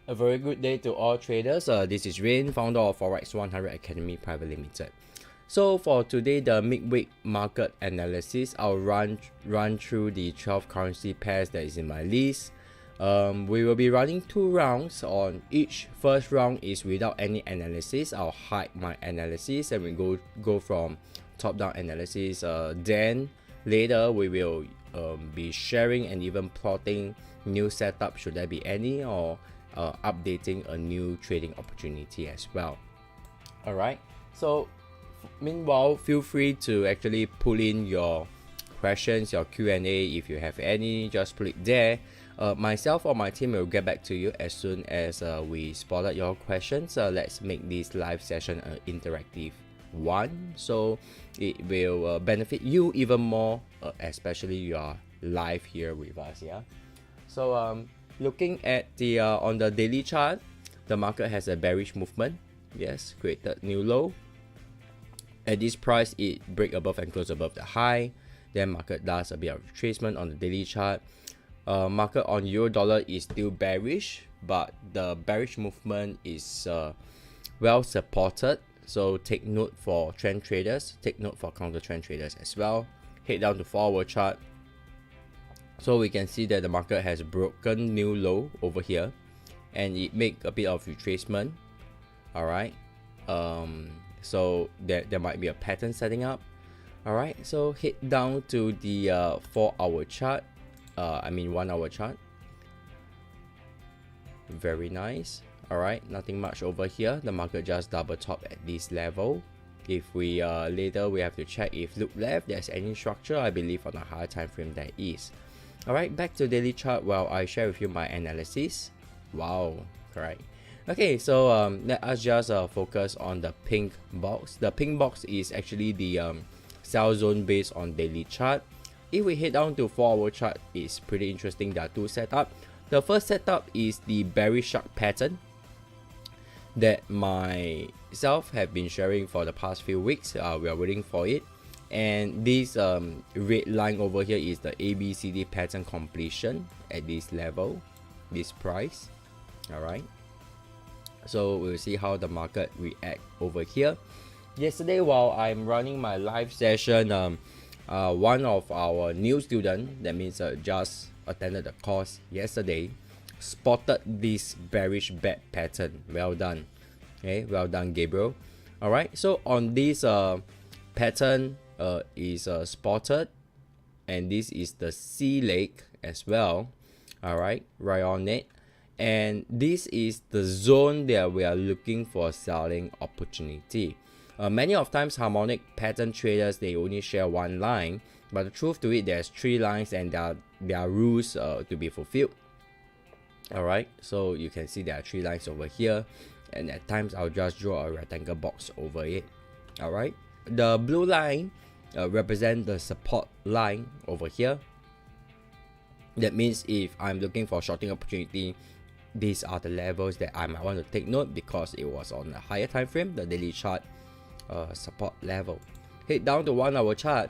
A very good day to all traders. This is Rain, founder of Forex 100 Academy Private Limited. So for today, the midweek market analysis, I'll run through the 12 currency pairs that is in my list. We will be running 2 rounds on each. First round is without any analysis. I'll hide my analysis and we go from top-down analysis. Then later we will be sharing and even plotting new setup should there be any, or updating a new trading opportunity as well. Alright, so meanwhile, feel free to actually pull in your questions, your Q&A. If you have any, just put it there. Myself or my team will get back to you as soon as we spotted your questions. Let's make this live session an interactive one, so it will benefit you even more, especially you are live here with us. Yeah, so looking at the on the daily chart, the market has a bearish movement. Yes, created new low. At this price, it break above and close above the high. Then market does a bit of retracement on the daily chart. Market on euro dollar is still bearish, but the bearish movement is well supported. So take note for trend traders, take note for counter trend traders as well. Head down to 4-hour chart. So we can see that the market has broken new low over here, and it make a bit of retracement. All right, so there might be a pattern setting up. All right, so head down to the 4-hour chart. 1-hour chart. Very nice. All right, nothing much over here. The market just double top at this level. If we later we have to check if look left there's any structure. I believe on a higher time frame there is. All right, back to daily chart while I share with you my analysis. Wow, correct. Okay, so let us just focus on the pink box. The pink box is actually the sell zone based on daily chart. If we head down to 4-hour chart, it's pretty interesting. There are 2 setups. The first setup is the bearish shark pattern that myself have been sharing for the past few weeks. We are waiting for it, and this red line over here is the ABCD pattern completion at this level, this price. All right, so we'll see how the market react over here. Yesterday, while I'm running my live session, one of our new student, that means just attended the course yesterday, spotted this bearish bad pattern. Well done. Okay, well done, Gabriel. All right, so on this pattern is spotted, and this is the C leg as well. All right, right on it, and this is the zone that we are looking for selling opportunity. Many of times harmonic pattern traders, they only share 1 line, but the truth to it, there's 3 lines and there are rules to be fulfilled. All right, so you can see there are 3 lines over here, and at times I'll just draw a rectangle box over it. All right, the blue line represent the support line over here. That means if I'm looking for shorting opportunity, these are the levels that I might want to take note, because it was on a higher time frame, the daily chart support level. Head down to 1-hour chart.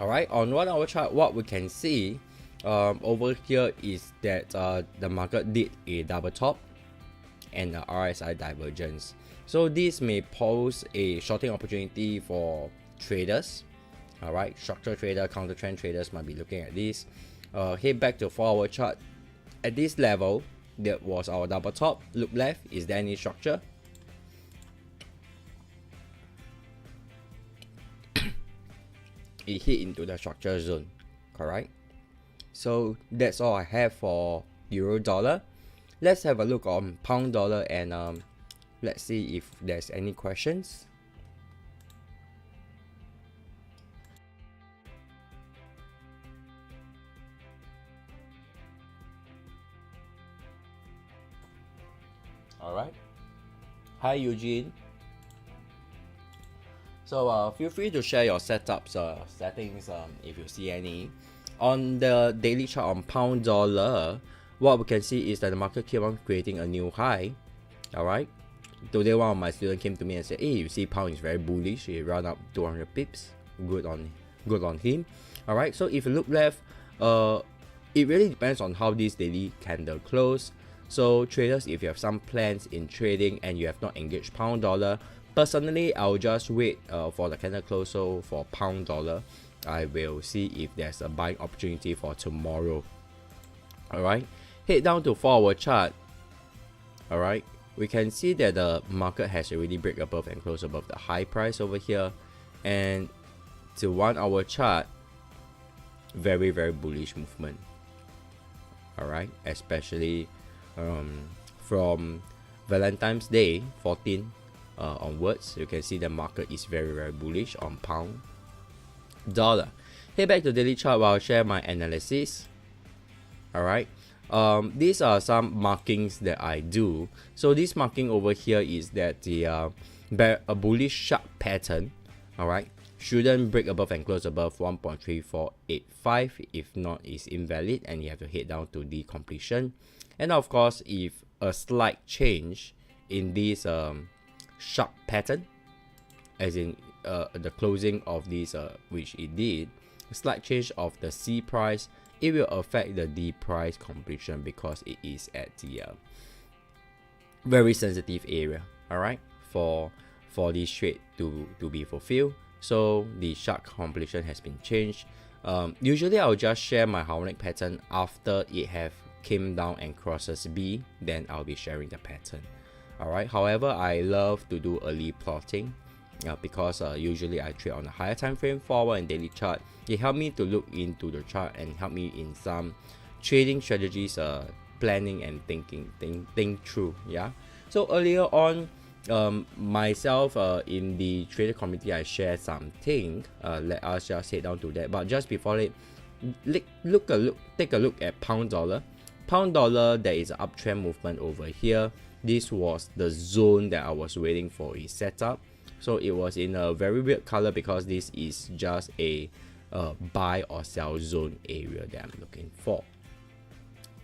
All right, on 1-hour chart, what we can see over here is that the market did a double top and the RSI divergence. So this may pose a shorting opportunity for traders. All right, structural trader, counter trend traders might be looking at this. Head back to 4-hour chart. At this level, that was our double top. Look left, is there any structure? It hit into the structure zone, correct? So that's all I have for euro dollar. Let's have a look on pound dollar, and let's see if there's any questions. All right. Hi, Eugene. So feel free to share your setups, settings, if you see any. On the daily chart on pound dollar, what we can see is that the market keep on creating a new high. All right. Today, one of my students came to me and said, "Hey, you see, pound is very bullish. It run up 200 pips. Good on good on him. All right, so if you look left, it really depends on how this daily candle close. So traders, if you have some plans in trading and you have not engaged pound dollar, personally I'll just wait for the candle close. So for pound dollar, I will see if there's a buying opportunity for tomorrow. All right, head down to 4-hour chart. All right, we can see that the market has already break above and close above the high price over here. And to 1-hour chart, very bullish movement. All right, especially from Valentine's Day 14 onwards, you can see the market is very bullish on pound dollar. Head back to daily chart while I'll share my analysis. All right, these are some markings that I do. So this marking over here is that the a bullish sharp pattern, all right, shouldn't break above and close above 1.3485. If not, it's invalid and you have to head down to the completion. And of course, if a slight change in this sharp pattern, as in the closing of this, which it did, a slight change of the C price, it will affect the D price completion because it is at the very sensitive area. All right, for this trade to be fulfilled. So the sharp completion has been changed. Usually I'll just share my harmonic pattern after it have came down and crosses B, then I'll be sharing the pattern. Alright, however, I love to do early plotting because usually I trade on a higher time frame, 4-hour and daily chart. It helped me to look into the chart and help me in some trading strategies, planning and think through. Yeah, so earlier on, myself in the trader community, I shared something. Let us just head down to that. But just before it, take a look at pound dollar. Pound dollar, there is an uptrend movement over here. This was the zone that I was waiting for its setup. So it was in a very weird color because this is just a buy or sell zone area that I'm looking for.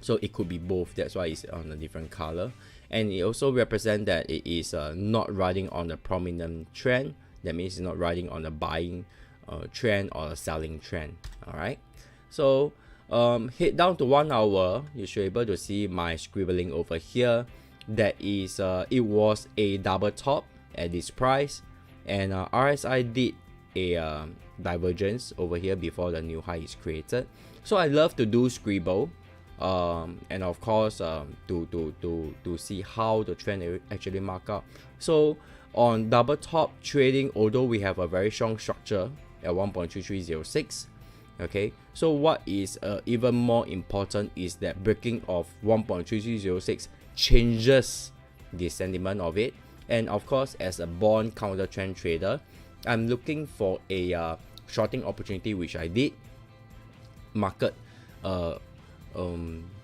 So it could be both, that's why it's on a different color. And it also represents that it is not riding on a prominent trend. That means it's not riding on a buying trend or a selling trend. All right, so head down to 1 hour, you should be able to see my scribbling over here. That is it was a double top at this price, and RSI did a divergence over here before the new high is created. So I love to do scribble, and of course to see how the trend actually mark up. So on double top trading, although we have a very strong structure at 1.3306, okay, so what is even more important is that breaking of 1.3306 changes the sentiment of it. And of course, as a bond counter trend trader, I'm looking for a shorting opportunity, which I did. Market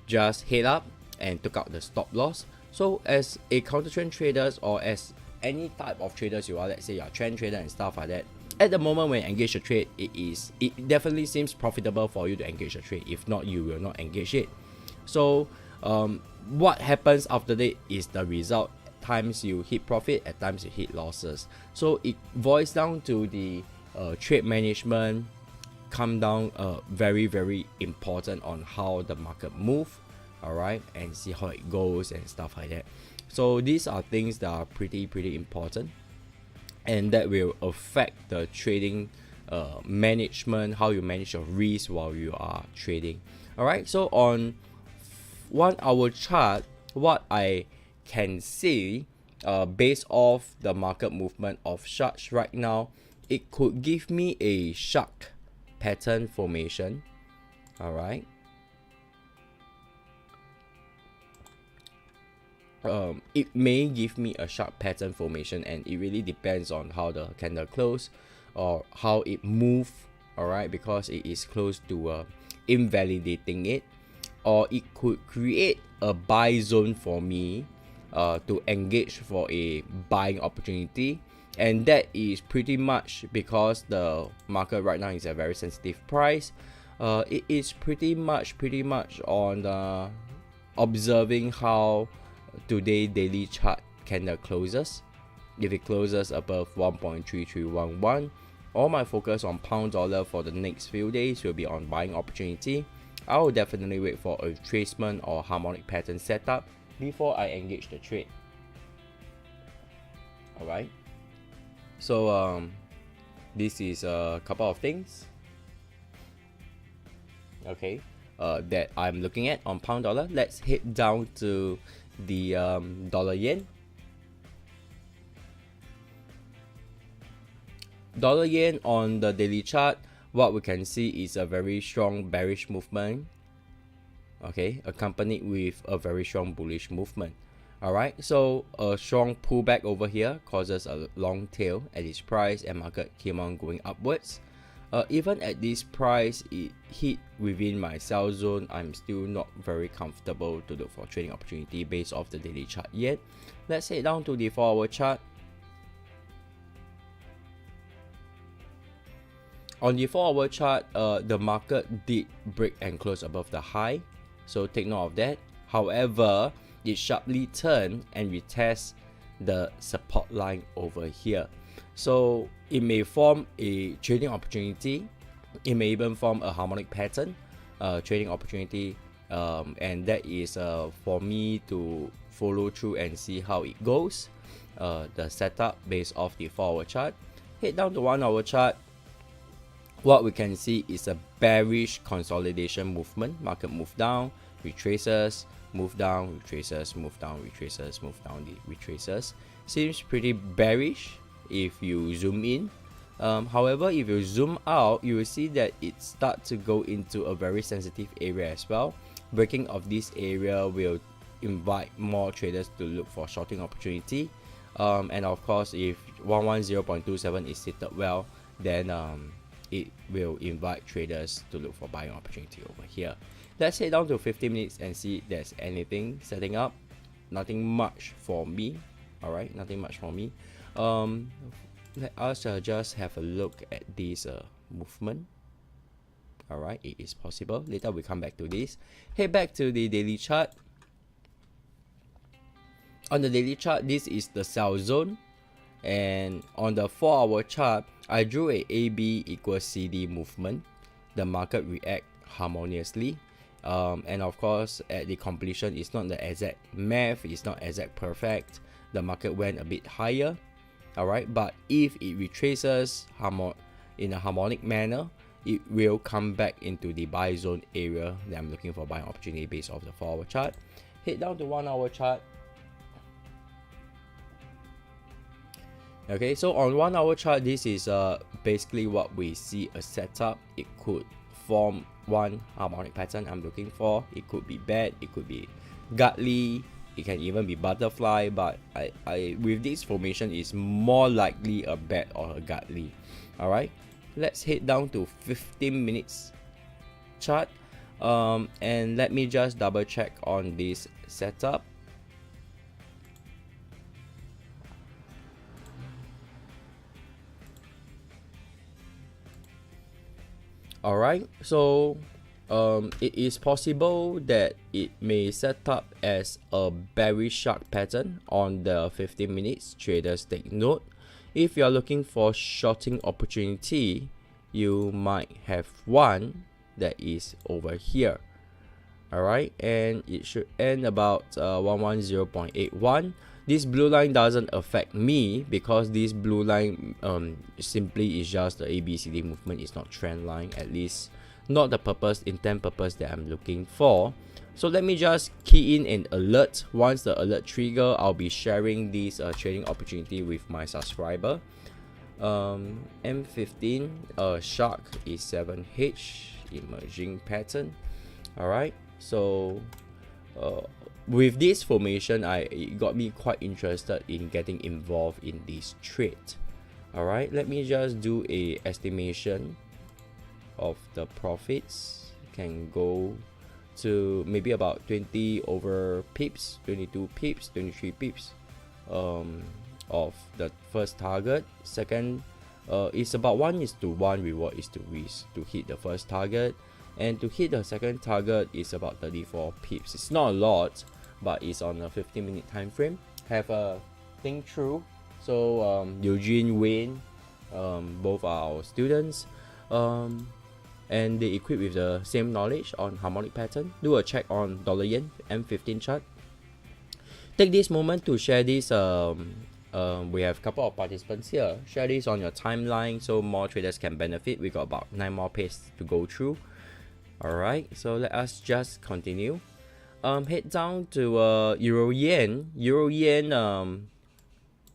just head up and took out the stop loss. So as a counter trend traders, or as any type of traders you are, let's say you're a trend trader and stuff like that, at the moment when you engage a trade, it definitely seems profitable for you to engage a trade. If not, you will not engage it. So what happens after that is the result. At times you hit profit, at times you hit losses. So it boils down to the trade management come down, very important on how the market move. All right, and see how it goes and stuff like that. So these are things that are pretty important, and that will affect the trading management, how you manage your risk while you are trading. All right, so on 1 hour chart, what I can see based off the market movement of sharks right now, it could give me a shark pattern formation. All right, it may give me a sharp pattern formation, and it really depends on how the candle close or how it move. All right, because it is close to invalidating it, or it could create a buy zone for me to engage for a buying opportunity. And that is pretty much because the market right now is a very sensitive price. It is pretty much on observing how today daily chart candle closes. If it closes above 1.3311, all my focus on pound dollar for the next few days will be on buying opportunity. I will definitely wait for a retracement or harmonic pattern setup before I engage the trade. Alright, so this is a couple of things, okay, that I'm looking at on pound dollar. Let's head down to the dollar yen. Dollar yen on the daily chart, what we can see is a very strong bearish movement, okay, accompanied with a very strong bullish movement. Alright, so a strong pullback over here causes a long tail at this price, and market came on going upwards. Even at this price, it hit within my sell zone. I'm still not very comfortable to look for trading opportunity based off the daily chart yet. Let's head down to the 4-hour chart. On the 4-hour chart, the market did break and close above the high, so take note of that. However, it sharply turned and retest the support line over here. So it may form a trading opportunity, it may even form a harmonic pattern trading opportunity, and that is for me to follow through and see how it goes. The setup based off the 4-hour chart. Head down to 1-hour chart. What we can see is a bearish consolidation movement. Market move down, retraces, move down, retraces, move down, retraces, move down, retraces. Seems pretty bearish if you zoom in. However, if you zoom out, you will see that it starts to go into a very sensitive area as well. Breaking of this area will invite more traders to look for shorting opportunity. And of course, if 110.27 is seated well, then it will invite traders to look for buying opportunity over here. Let's head down to 15 minutes and see if there's anything setting up. Nothing much for me. Alright, nothing much for me. Let us just have a look at this movement. Alright, it is possible. Later we come back to this. Head back to the daily chart. On the daily chart, this is the sell zone. And on the 4-hour chart, I drew a AB equals CD movement. The market react harmoniously. And of course, at the completion, it's not the exact math, it's not exact perfect. The market went a bit higher. Alright, but if it retraces in a harmonic manner, it will come back into the buy zone area that I'm looking for buying opportunity based off the 4-hour chart. Head down to 1-hour chart. Okay, so on 1-hour chart, this is basically what we see a setup. It could form one harmonic pattern I'm looking for. It could be bad, it could be godly, it can even be butterfly, but I with this formation is more likely a bad or a godly. Alright, let's head down to 15 minutes chart, and let me just double check on this setup. Alright, so it is possible that it may set up as a bearish shark pattern on the 15 minutes. Traders take note. If you are looking for shorting opportunity, you might have one that is over here. Alright, and it should end about 110.81. This blue line doesn't affect me because this blue line simply is just the ABCD movement. It's not trend line, at least not the intent purpose that I'm looking for. So let me just key in an alert. Once the alert trigger, I'll be sharing this trading opportunity with my subscriber. M15 shark is 7H emerging pattern. Alright, so with this formation, it got me quite interested in getting involved in this trade. Alright, let me just do a estimation of the profits. Can go to maybe about 20 over pips, 22 pips, 23 pips of the first target. Second is about 1:1 reward is to risk to hit the first target, and to hit the second target is about 34 pips. It's not a lot, but it's on a 15-minute time frame. Have a think through. So Eugene Wayne Both are our students, and they equipped with the same knowledge on harmonic pattern. Do a check on dollar yen M15 chart. Take this moment to share this. We have a couple of participants here. Share this on your timeline so more traders can benefit. We got about 9 more pages to go through. Alright, so let us just continue. Head down to Euro Yen. Euro Yen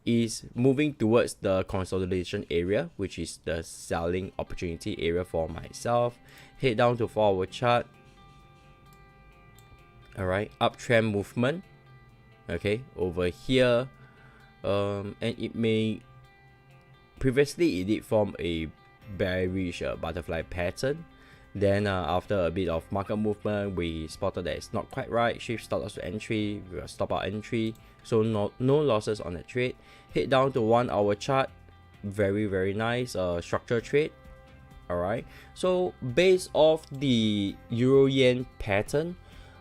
is moving towards the consolidation area, which is the selling opportunity area for myself. Head down to 4-hour chart. Alright, uptrend movement. Okay, over here. And it may previously it did form a bearish butterfly pattern. Then after a bit of market movement, we spotted that it's not quite right. Shift stop loss to entry, we will stop our entry, so no losses on the trade. Head down to 1-hour chart. Very nice structure trade. Alright, so based off the Euro Yen pattern,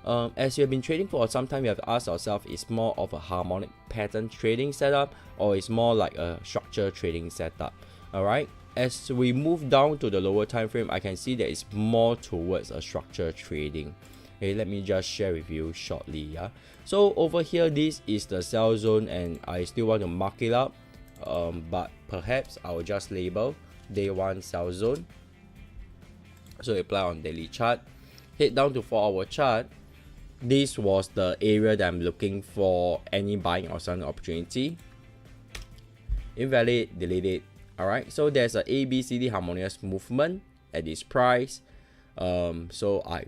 as you have been trading for some time, you have asked yourself, is more of a harmonic pattern trading setup or is more like a structure trading setup? Alright, as we move down to the lower time frame, I can see that it's more towards a structure trading. Okay, let me just share with you shortly. Yeah, so over here, this is the sell zone, and I still want to mark it up, but perhaps I will just label day 1 sell zone. So apply on daily chart. Head down to 4-hour chart. This was the area that I'm looking for any buying or selling opportunity. Invalid, delete it. Alright, so there's a ABCD harmonious movement at this price. So I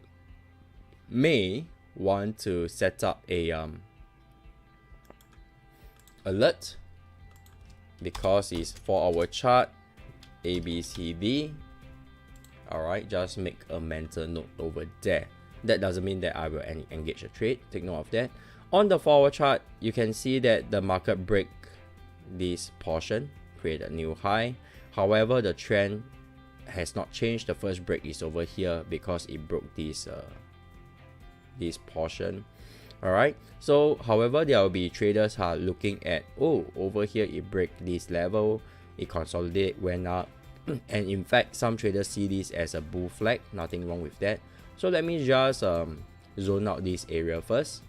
may want to set up a alert, because it's 4-hour chart, ABCD. Alright, just make a mental note over there. That doesn't mean that I will engage a trade. Take note of that. On the 4-hour chart, you can see that the market break this portion, create a new high. However, the trend has not changed. The first break is over here because it broke this portion. Alright, so however, there will be traders who are looking at, oh, over here it break this level, it consolidate, went up, and in fact some traders see this as a bull flag. Nothing wrong with that. So let me just zone out this area first.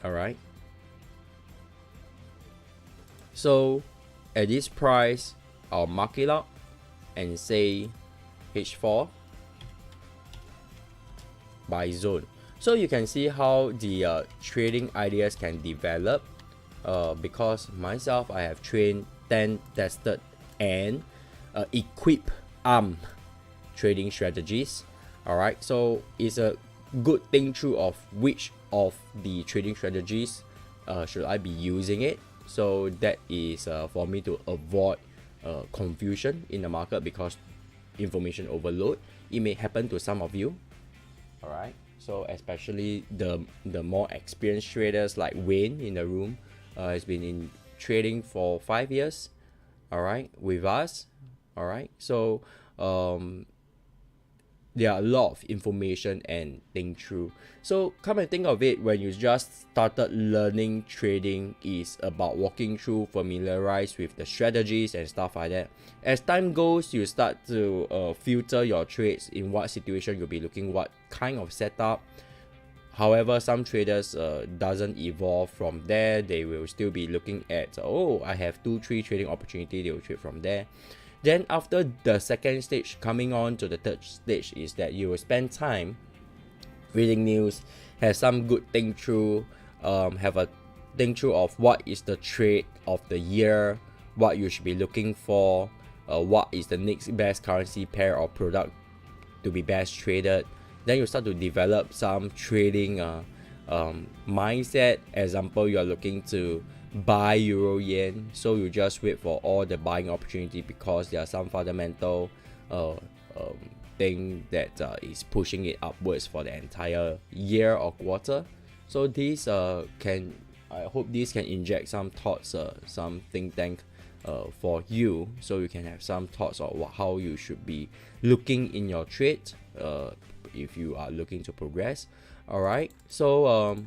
Alright, so at this price, I'll mark it up and say H4 buy zone. So you can see how the trading ideas can develop, because myself, I have trained, 10 tested and equipped trading strategies. Alright, so it's a good thing through of which of the trading strategies should I be using it. So that is for me to avoid confusion in the market, because information overload, it may happen to some of you. Alright, so especially the more experienced traders like Wayne in the room, has been in trading for 5 years, alright, with us. Alright, so there are a lot of information and think through. So come and think of it, when you just started learning trading, is about walking through, familiarize with the strategies and stuff like that. As time goes, you start to filter your trades, in what situation you'll be looking, what kind of setup. However, some traders doesn't evolve from there. They will still be looking at, oh, I have 2-3 trading opportunity, they will trade from there. Then after the second stage, coming on to the third stage, is that you will spend time reading news, have some good think through, have a think through of what is the trade of the year, what you should be looking for, what is the next best currency pair or product to be best traded. Then you start to develop some trading mindset. Example, you are looking to buy Euro Yen, so you just wait for all the buying opportunity, because there are some fundamental thing that is pushing it upwards for the entire year or quarter. So these I hope this can inject some thoughts, some think tank for you, so you can have some thoughts on how you should be looking in your trade if you are looking to progress. Alright, so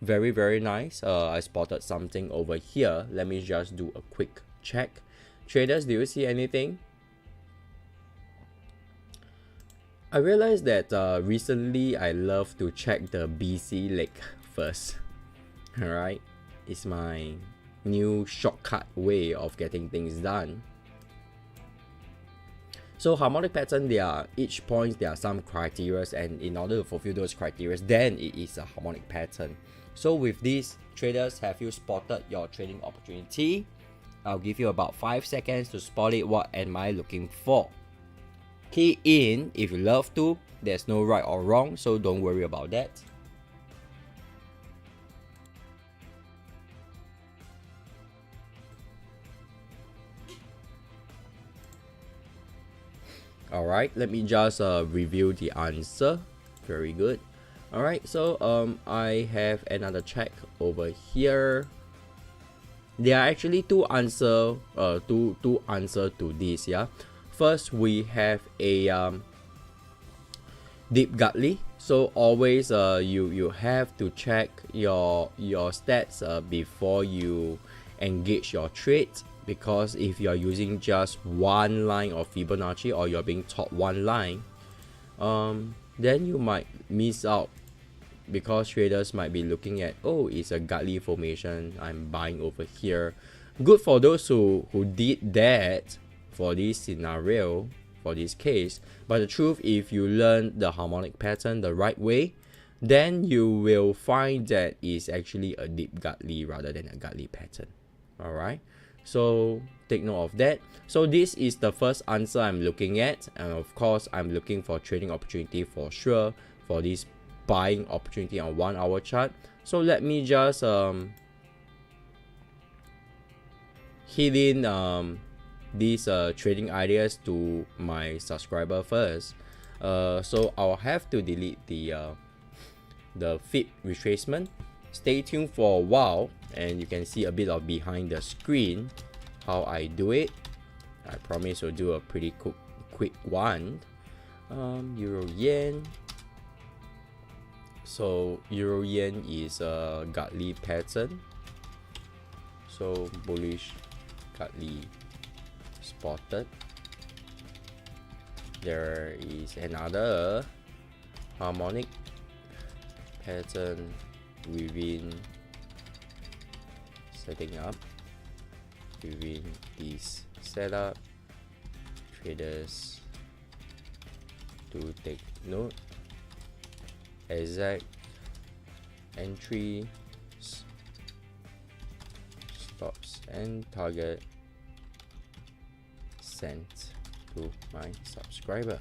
Very nice. I spotted something over here. Let me just do a quick check. Traders, do you see anything? I realized that recently I love to check the BC leg first. Alright, it's my new shortcut way of getting things done. So harmonic pattern, each point there are some criteria, and in order to fulfill those criteria, then it is a harmonic pattern. So with these, traders, have you spotted your trading opportunity? I'll give you about 5 seconds to spot it. What am I looking for? Key in if you love to. There's no right or wrong, so don't worry about that. Alright, let me just review the answer. Very good. Alright, so I have another check over here. There are actually two answer to this. Yeah, first we have a deep Gartley. So always you have to check your stats before you engage your trade, because if you are using just one line of Fibonacci, or you're being taught one line, then you might miss out, because traders might be looking at, oh, it's a Gartley formation, I'm buying over here. Good for those who did that for this scenario, for this case. But the truth, if you learn the harmonic pattern the right way, then you will find that it's actually a deep Gartley rather than a Gartley pattern. Alright, so take note of that. So this is the first answer I'm looking at, and of course I'm looking for trading opportunity for sure for this buying opportunity on 1 hour chart. So let me just hit in these trading ideas to my subscriber first. So I'll have to delete the fib retracement. Stay tuned for a while and you can see a bit of behind the screen how I do it. I promise we'll do a pretty quick one. Euro yen. So Euro yen is a Gartley pattern. So bullish Gartley spotted. There is another harmonic pattern within setting up. Within this setup, traders to take note. Exact entry, stops and target sent to my subscriber.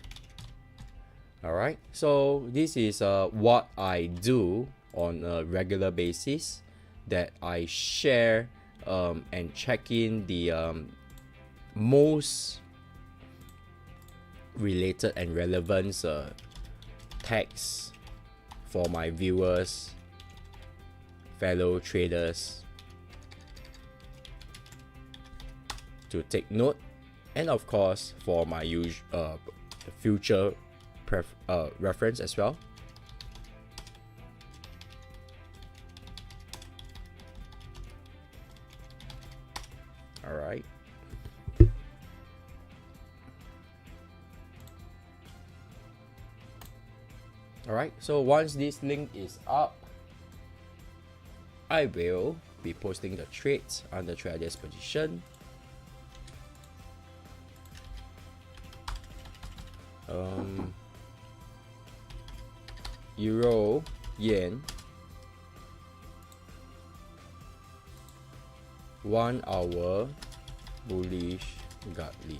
Alright, so this is what I do on a regular basis, that I share and check in the most related and relevant tags for my viewers, fellow traders to take note, and of course for my future reference as well. Alright. Alright, so once this link is up, I will be posting the trades under trader's position. Euro yen 1 hour bullish Gartley.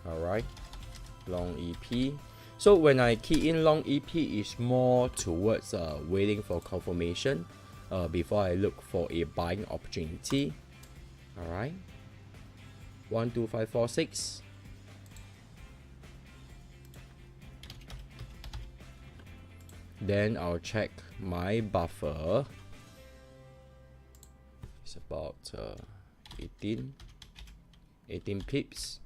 Alright, long EP. So when I key in long EP, is more towards waiting for confirmation before I look for a buying opportunity. Alright, 1 2 5 4 6. Then I'll check my buffer. It's about 18 pips.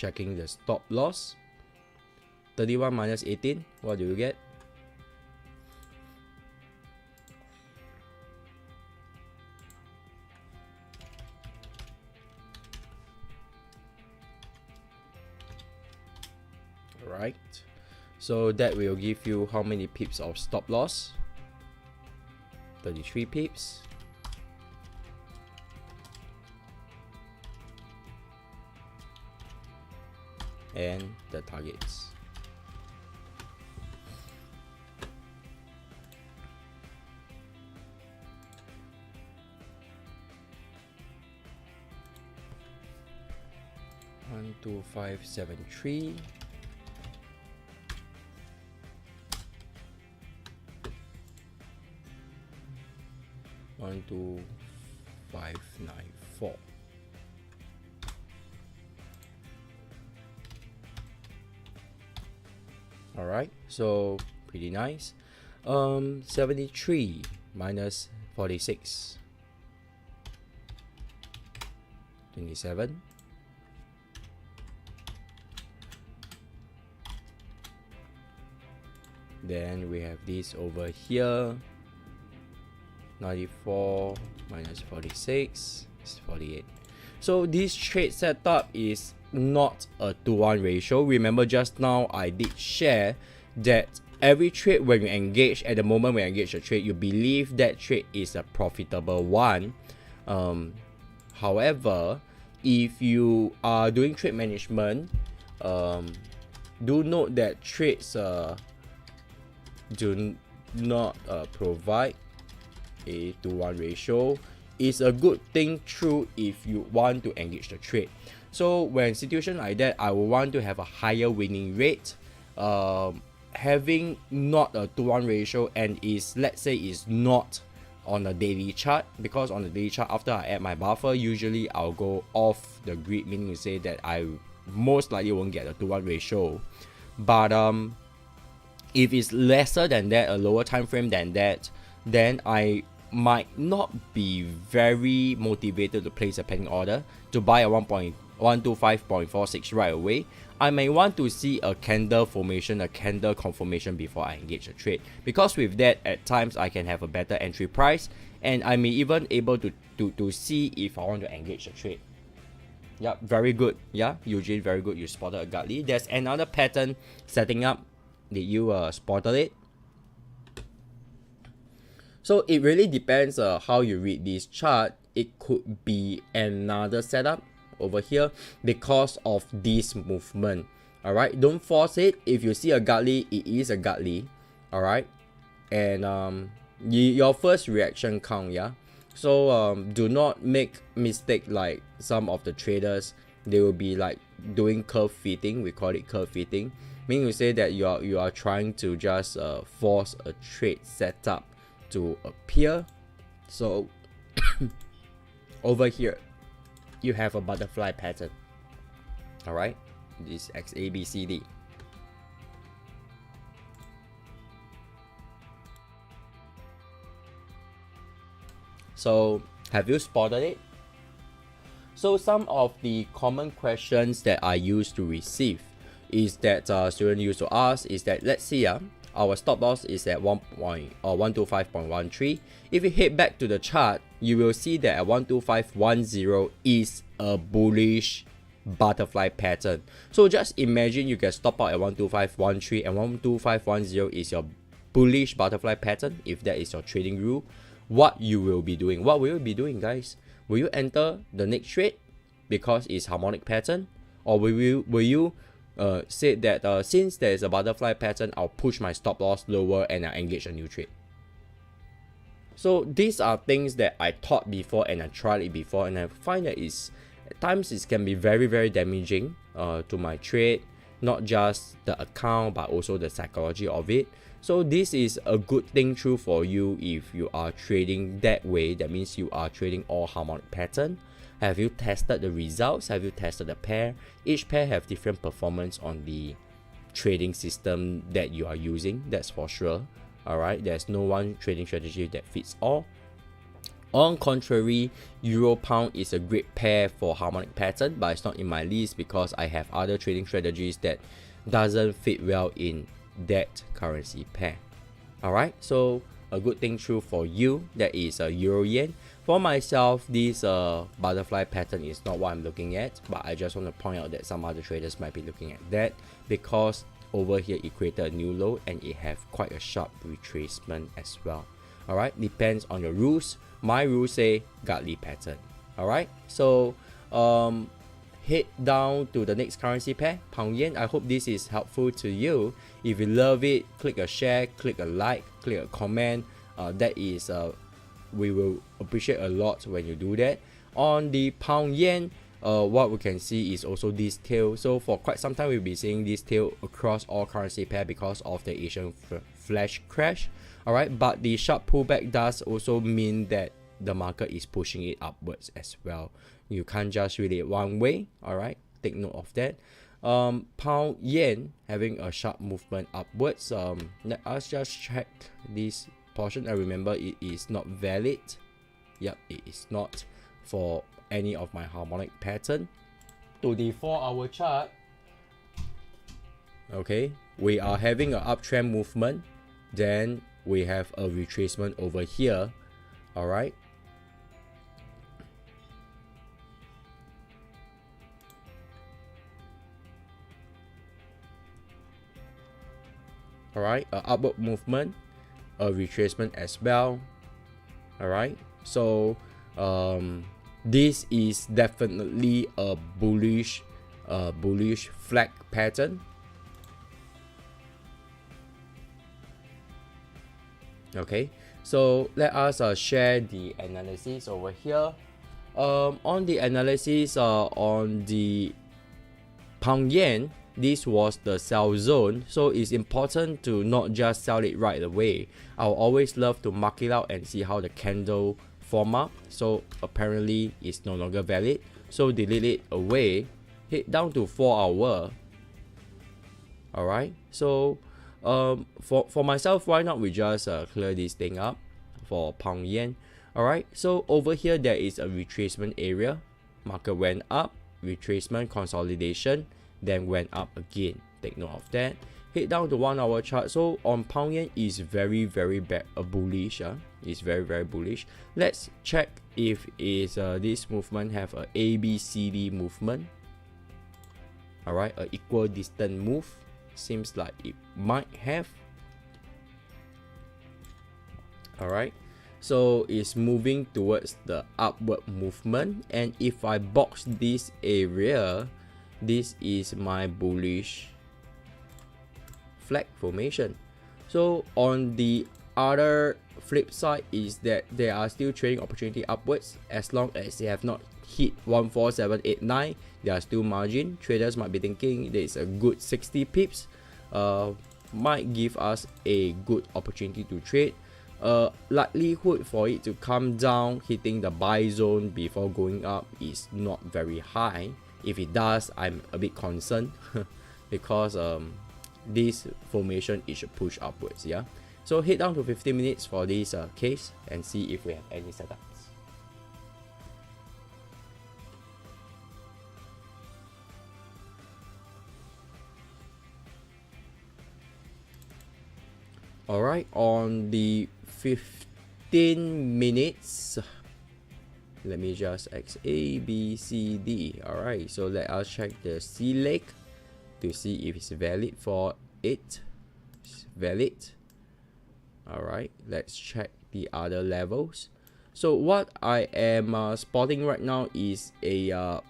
checking the stop loss. 31 minus 18, what do you get? Alright, so that will give you how many pips of stop loss? 33 pips. And the targets. One, 2, 5, 7, 3. One, 2, 5, 9, 4. Alright, so pretty nice. 73 minus 46. 27. Then we have this over here. 94 minus 46 is 48. So this trade setup is not a 2-1 ratio. Remember just now I did share that every trade when you engage, at the moment when you engage a trade, you believe that trade is a profitable one. However, if you are doing trade management, do note that trades do not provide a 2-1 ratio. Is a good thing true if you want to engage the trade. So when situation like that, I will want to have a higher winning rate. Having not a 2-1 ratio and is, let's say, is not on a daily chart, because on the daily chart after I add my buffer, usually I'll go off the grid, meaning to say that I most likely won't get a 2-1 ratio. But if it's lesser than that, a lower time frame than that, then I might not be very motivated to place a pending order to buy a 125.46 right away. I may want to see a candle formation, a candle confirmation before I engage a trade, because with that at times I can have a better entry price, and I may even able to see if I want to engage a trade. Yeah, very good. Yeah, Eugene, very good. You spotted a godly. There's another pattern setting up. Did you spotted it? So it really depends how you read this chart. It could be another setup over here because of this movement. Alright, don't force it. If you see a godly, it is a godly. Alright, and your first reaction count, yeah. So do not make mistake like some of the traders. They will be like doing curve fitting. We call it curve fitting, meaning to say that you are trying to just force a trade setup to appear. So over here you have a butterfly pattern. All right, this XABCD. So have you spotted it? So some of the common questions that I used to receive is that students used to ask is that, let's see, our stop loss is at 125.13. If you head back to the chart, you will see that at 125.10 is a bullish butterfly pattern. So just imagine you can stop out at 125.13 and 125.10 is your bullish butterfly pattern. If that is your trading rule, what you will be doing? What will you be doing, guys? Will you enter the next trade because it's harmonic pattern, or will you say that since there is a butterfly pattern, I'll push my stop loss lower and I engage a new trade? So these are things that I taught before and I tried it before, and I find that at times it can be very, very damaging to my trade, not just the account but also the psychology of it. So this is a good thing true for you if you are trading that way. That means you are trading all harmonic pattern. Have you tested the results? Have you tested the pair? Each pair have different performance on the trading system that you are using, that's for sure. Alright, there's no one trading strategy that fits all. On contrary, Euro Pound is a great pair for harmonic pattern, but it's not in my list because I have other trading strategies that doesn't fit well in that currency pair. Alright, so a good thing true for you, that is Euro Yen. For myself, this butterfly pattern is not what I'm looking at, but I just want to point out that some other traders might be looking at that, because over here it created a new low and it have quite a sharp retracement as well. Alright, depends on your rules. My rules say godly pattern. Alright, so head down to the next currency pair, Pound Yen. I hope this is helpful to you. If you love it, click a share, click a like, click a comment. That is we will appreciate a lot when you do that. On the Pound Yen, what we can see is also this tail. So for quite some time we'll be seeing this tail across all currency pair because of the Asian flash crash. Alright, but the sharp pullback does also mean that the market is pushing it upwards as well. You can't just read it one way. Alright, take note of that. Pound Yen having a sharp movement upwards. Let us just check this portion. I remember it is not valid. Yep, it is not for any of my harmonic pattern. To the 4-hour chart, okay, we are having an uptrend movement, then we have a retracement over here. Alright, alright, a upward movement, a retracement as well. Alright, so this is definitely a bullish flag pattern. Okay, so let us share the analysis over here. On the analysis on the Pound Yen, this was the sell zone, so it's important to not just sell it right away. I'll always love to mark it out and see how the candle form up. So apparently it's no longer valid, so delete it away. Head down to 4-hour. Alright, so for myself, why not we just clear this thing up for Pound Yen. Alright, so over here there is a retracement area. Market went up, retracement, consolidation, then went up again. Take note of that. Head down to 1-hour chart. So on Pound Yen is very bullish. It's very bullish. Let's check if is this movement have a ABCD movement. Alright, a equal distant move. Seems like it might have. Alright, so it's moving towards the upward movement, and if I box this area, this is my bullish flag formation. So on the other flip side is that there are still trading opportunity upwards. As long as they have not hit 14789, there are still margin. Traders might be thinking there is a good 60 pips, might give us a good opportunity to trade. Likelihood for it to come down hitting the buy zone before going up is not very high. If it does, I'm a bit concerned because this formation it should push upwards. Yeah, so head down to 15 minutes for this case and see if we have any setups. Alright, on the 15 minutes, let me just X A B C D. Alright, so let us check the C leg to see if it's valid for it. It's valid. Alright, let's check the other levels. So what I am spotting right now is a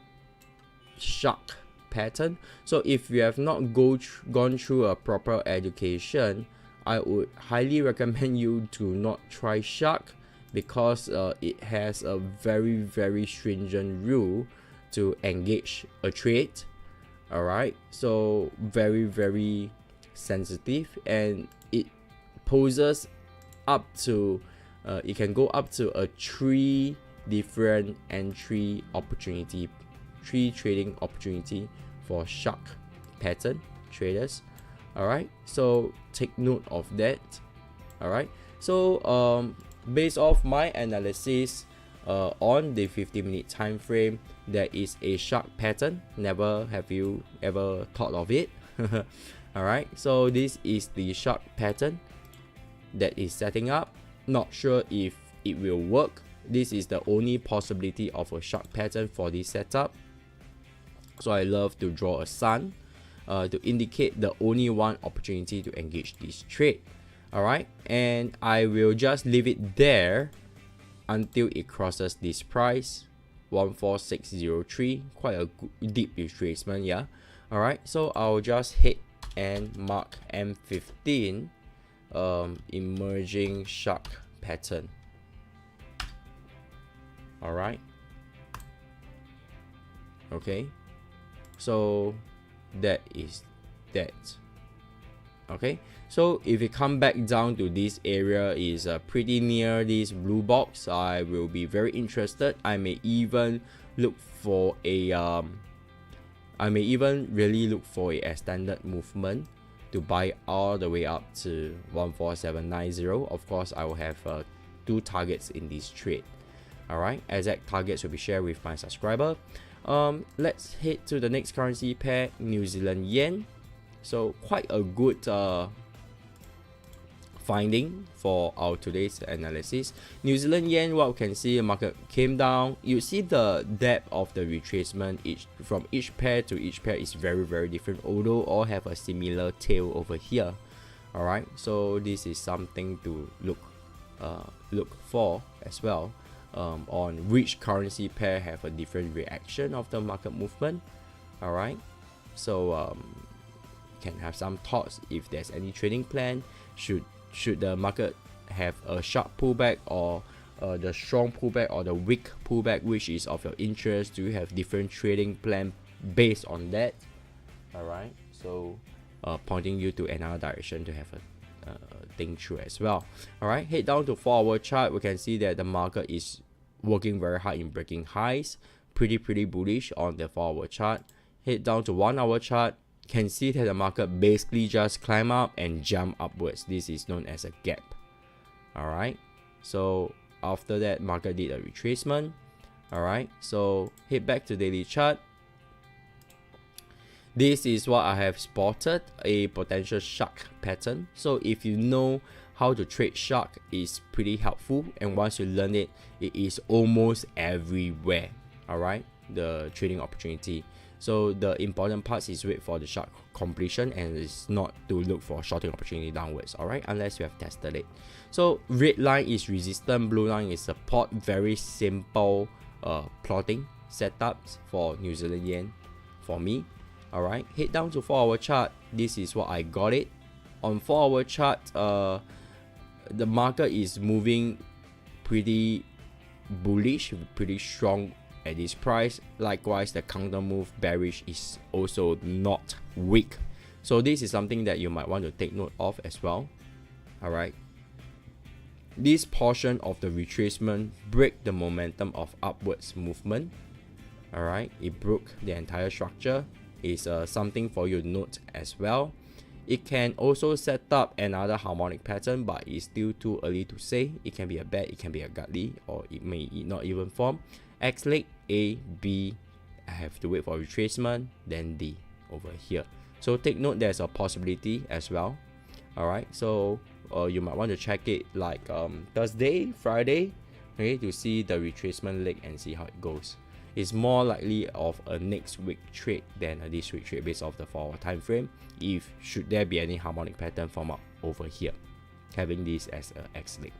shark pattern. So if you have not gone through a proper education, I would highly recommend you to not try shark, because it has a very stringent rule to engage a trade. Alright, so very sensitive, and it poses up to it can go up to a 3 different entry opportunity, 3 trading opportunity for shark pattern traders. Alright, so take note of that. Alright, so based off my analysis, On the 50-minute time frame, there is a shark pattern. Never have you ever thought of it? Alright, so this is the shark pattern that is setting up. Not sure if it will work. This is the only possibility of a shark pattern for this setup. So I love to draw a sun to indicate the only one opportunity to engage this trade. Alright, and I will just leave it there until it crosses this price 14603. Quite a deep retracement, yeah. Alright, so I'll just hit and mark M15 emerging shark pattern. Alright, okay, so that is that. Okay, so if you come back down to this area is pretty near this blue box, I will be very interested. I may even look for a really look for a extended movement to buy all the way up to 14790. Of course, I will have 2 targets in this trade. Alright, exact targets will be shared with my subscriber. Let's head to the next currency pair, New Zealand yen. So quite a good finding for our today's analysis. New Zealand yen, what we can see, the market came down. You see the depth of the retracement from each pair to each pair is very different, although all have a similar tail over here. Alright, so this is something to look for as well, on which currency pair have a different reaction of the market movement. Alright, so can have some thoughts if there's any trading plan. Should the market have a sharp pullback, or the strong pullback, or the weak pullback, which is of your interest? Do you have different trading plan based on that? Alright, so pointing you to another direction to have a think through as well. Alright, head down to 4-hour chart. We can see that the market is working very hard in breaking highs. Pretty bullish on the 4-hour chart. Head down to 1-hour chart. Can see that the market basically just climb up and jump upwards. This is known as a gap. Alright, so after that, market did a retracement. Alright, so head back to daily chart. This is what I have spotted, a potential shark pattern. So if you know how to trade shark, is pretty helpful, and once you learn it, it is almost everywhere. Alright, the trading opportunity. So the important part is wait for the shark completion, and it's not to look for shorting opportunity downwards. Alright, unless you have tested it. So red line is resistance, blue line is support. Very simple plotting setups for New Zealand yen for me. Alright, head down to 4-hour chart. This is what I got it. On 4-hour chart, the market is moving pretty bullish, pretty strong at this price. Likewise, the counter move bearish is also not weak. So this is something that you might want to take note of as well. Alright, this portion of the retracement break the momentum of upwards movement. Alright, it broke the entire structure. Is something for you to note as well. It can also set up another harmonic pattern, but it's still too early to say. It can be a bat, it can be a gutly, or it may not even form. X leg, A, B, I have to wait for retracement, then D over here. So take note, there's a possibility as well. Alright, so you might want to check it like Thursday, Friday, okay, to see the retracement leg and see how it goes. It's more likely of a next week trade than a this week trade based off the 4-hour time frame. If should there be any harmonic pattern form up over here, having this as a X leg.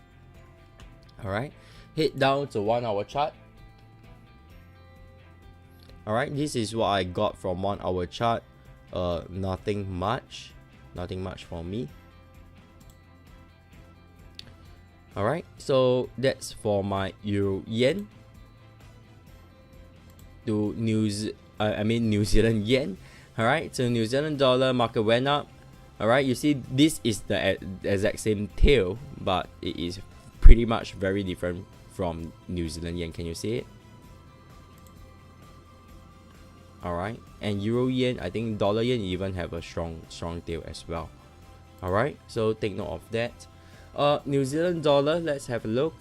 Alright, head down to 1-hour chart. Alright, this is what I got from 1-hour chart. Nothing much for me. Alright, so that's for my Euro Yen to New Zealand yen. Alright, so New Zealand dollar market went up. Alright, you see this is the exact same tail, but it is pretty much very different from New Zealand yen. Can you see it? Alright, and Euro yen, I think dollar yen even have a strong tail as well. Alright, so take note of that. New Zealand dollar, let's have a look.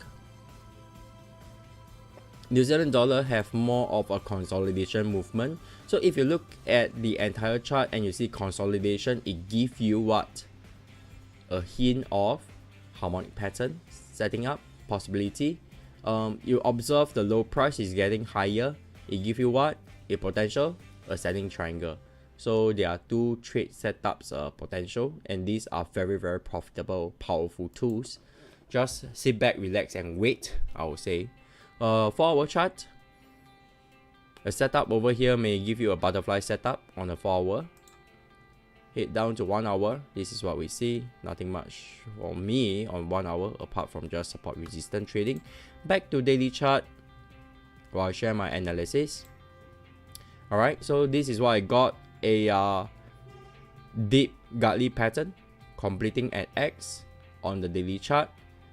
New Zealand dollar have more of a consolidation movement. So if you look at the entire chart and you see consolidation, it gives you what? A hint of harmonic pattern setting up possibility. You observe the low price is getting higher. It gives you what? A potential ascending triangle. So there are two trade setups potential, and these are very profitable, powerful tools. Just sit back, relax, and wait, I would say. For our chart, a setup over here may give you a butterfly setup on a 4 hour. Head down to 1 hour. This is what we see. Nothing much for me on 1 hour apart from just support resistance trading. Back to daily chart while I share my analysis. Alright, so this is what I got. A deep godly pattern completing at X on the daily chart,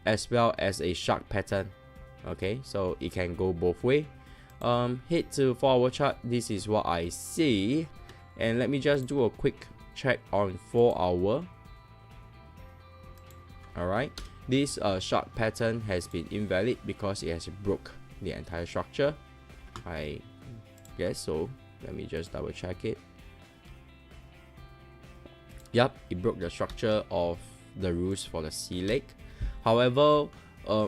as well as a shark pattern. Okay, so it can go both way. Head to 4 hour chart. This is what I see, and let me just do a quick check on 4 hour. Alright, this shark pattern has been invalid because it has broke the entire structure, I guess so. Let me just double check it. Yep, it broke the structure of the rules for the sea lake. However,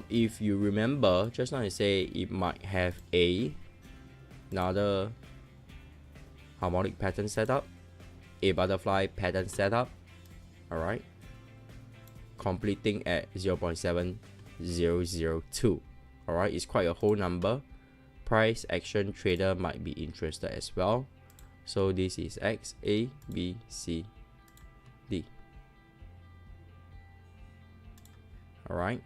if you remember, just now I say it might have another harmonic pattern setup, a butterfly pattern setup. Alright, completing at 0.7002. Alright, it's quite a whole number. Price action trader might be interested as well. So this is X, A, B, C, D. Alright.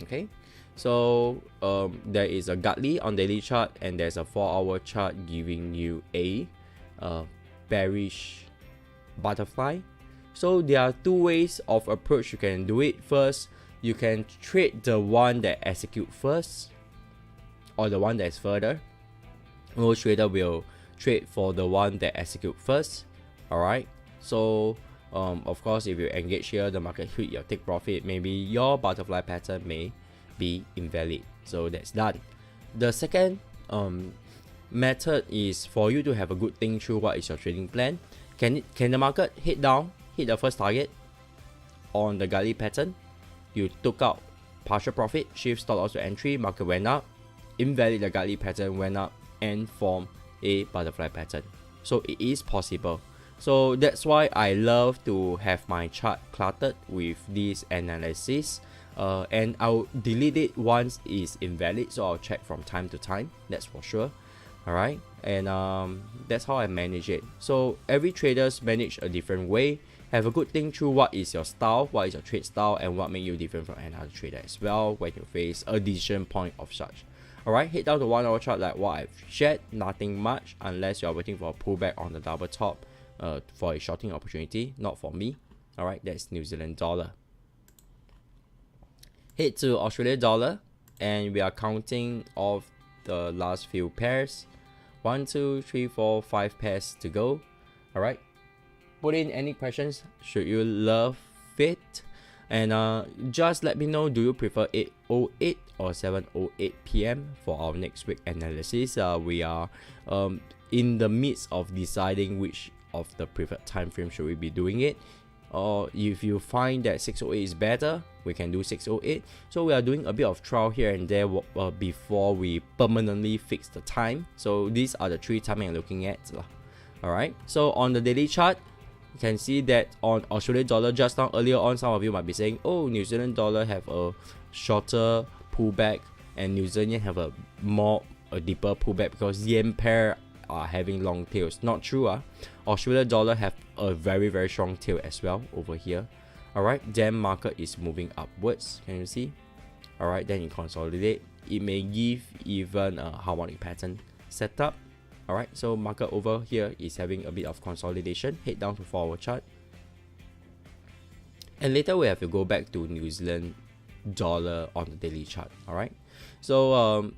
Okay, so there is a godly on daily chart, and there's a 4 hour chart giving you a bearish butterfly. So there are two ways of approach you can do it. First, you can trade the one that execute first, or the one that's further. Most trader will trade for the one that execute first. Alright, so of course, if you engage here, the market hit your take profit, maybe your butterfly pattern may be invalid. So that's done. The second method is for you to have a good think through what is your trading plan. Can the market hit down, hit the first target on the godly pattern? You took out partial profit, shift stop loss to entry, market went up, invalid the godly pattern, went up, and form a butterfly pattern. So it is possible. So that's why I love to have my chart cluttered with this analysis, and I'll delete it once it's invalid, so I'll check from time to time, that's for sure. Alright, and that's how I manage it. So every traders manage a different way. Have a good think through what is your style, what is your trade style, and what makes you different from another trader as well when you face a decision point of such. Alright, head down to 1 hour chart like what I've shared. Nothing much unless you're waiting for a pullback on the double top for a shorting opportunity. Not for me. Alright, that's New Zealand dollar. Head to Australia dollar, and we are counting off the last few pairs. 1, 2, 3, 4, 5 pairs to go. Alright, put in any questions should you love it, and just let me know, do you prefer 8:08 or 7:08 p.m. for our next week analysis. We are in the midst of deciding which of the preferred time frame should we be doing it, or if you find that 6:08 is better, we can do 6:08. So we are doing a bit of trial here and there before we permanently fix the time. So these are the 3 timing I'm looking at. Alright, so on the daily chart, you can see that on Australian dollar, just now earlier on, some of you might be saying, oh, New Zealand dollar have a shorter pullback and New Zealand have a deeper pullback because yen pair are having long tails. Not true. Australian dollar have a very strong tail as well over here. Alright, then market is moving upwards. Can you see? Alright, then you consolidate. It may give even a harmonic pattern setup. Alright, so market over here is having a bit of consolidation. Head down to 4 hour chart. And later we have to go back to New Zealand dollar on the daily chart. Alright, so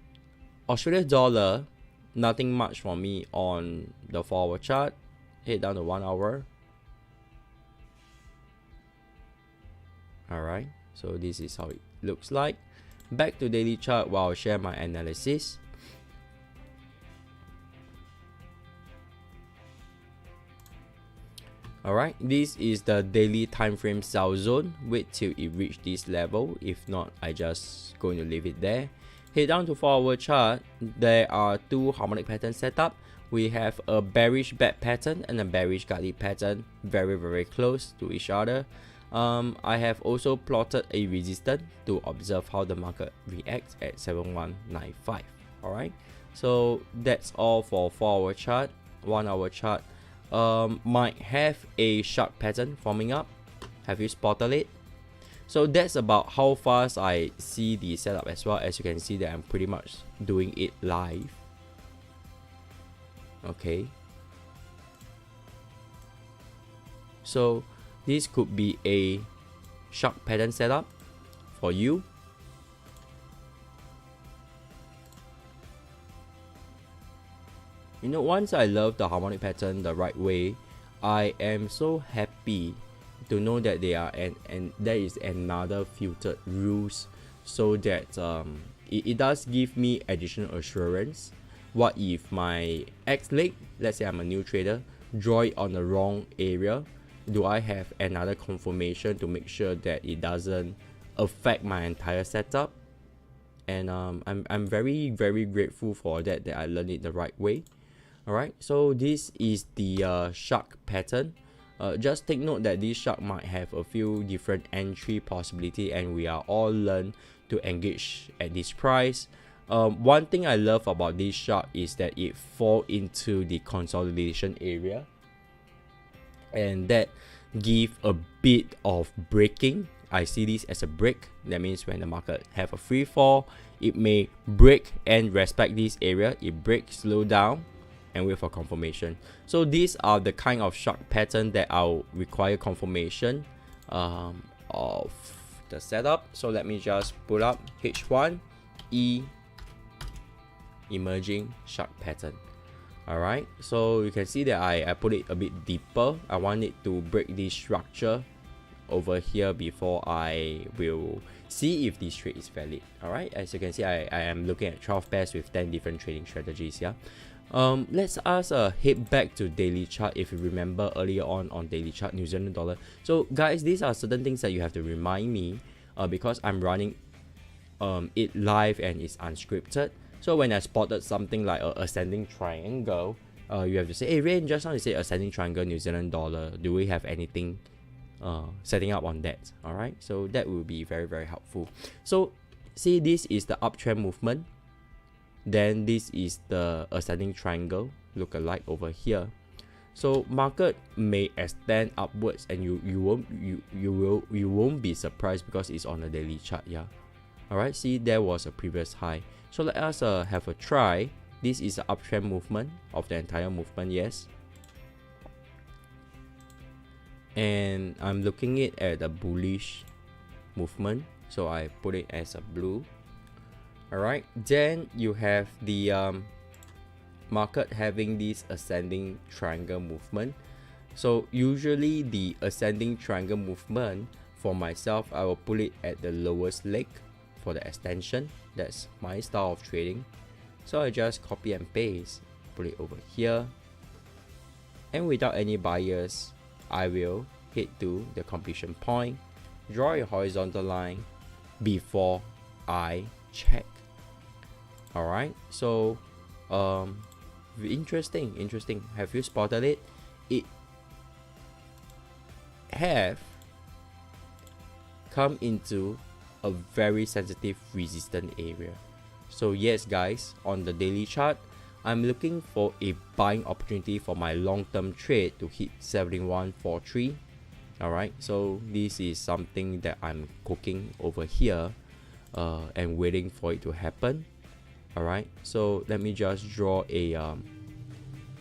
Australian dollar, nothing much for me on the 4 hour chart. Head down to 1 hour. Alright, so this is how it looks like. Back to daily chart while I'll share my analysis. Alright, this is the daily time frame sell zone. Wait till it reach this level. If not, I just going to leave it there. Head down to 4-hour chart. There are two harmonic patterns set up. We have a bearish bat pattern and a bearish garlic pattern, very close to each other. I have also plotted a resistance to observe how the market reacts at 7195. Alright, so that's all for 4-hour chart. 1-hour chart might have a sharp pattern forming up. Have you spotted it? So that's about how fast I see the setup as well. As you can see that I'm pretty much doing it live. Okay, so this could be a sharp pattern setup for you. You know, once I love the harmonic pattern the right way, I am so happy to know that they are and there is another filtered rules, so that it does give me additional assurance. What if my X leg, let's say I'm a new trader, draw it on the wrong area? Do I have another confirmation to make sure that it doesn't affect my entire setup? And I'm very grateful for that I learned it the right way. Alright, so this is the shark pattern. Just take note that this shark might have a few different entry possibility, and we are all learn to engage at this price. One thing I love about this shark is that it fall into the consolidation area, and that give a bit of breaking. I see this as a break. That means when the market have a free fall, it may break and respect this area. It breaks, slow down, and wait for confirmation. So these are the kind of shark pattern that I'll require confirmation of the setup. So let me just put up H1 E emerging shark pattern. Alright, so you can see that I put it a bit deeper. I want it to break this structure over here before I will see if this trade is valid. Alright, as you can see, I am looking at 12 pairs with 10 different trading strategies here. Let's head back to daily chart. If you remember earlier on daily chart, New Zealand dollar. So guys, these are certain things that you have to remind me because I'm running it live and it's unscripted. So when I spotted something like a ascending triangle, you have to say, hey Rain, just now you say ascending triangle New Zealand dollar. Do we have anything setting up on that? Alright, so that will be very helpful. So see, this is the uptrend movement. Then this is the ascending triangle look alike over here. So market may extend upwards, and you won't be surprised because it's on a daily chart. Yeah. Alright, see, there was a previous high. So let us have a try. This is the uptrend movement of the entire movement, yes. And I'm looking it at a bullish movement, so I put it as a blue. Alright, then you have the market having this ascending triangle movement. So usually the ascending triangle movement, for myself, I will put it at the lowest leg for the extension. That's my style of trading. So I just copy and paste, put it over here, and without any bias, I will head to the completion point, draw a horizontal line before I check. Alright, so interesting. Have you spotted it? It have come into a very sensitive resistance area. So yes guys, on the daily chart, I'm looking for a buying opportunity for my long-term trade to hit 7143. Alright, so this is something that I'm cooking over here and waiting for it to happen. Alright, so let me just draw a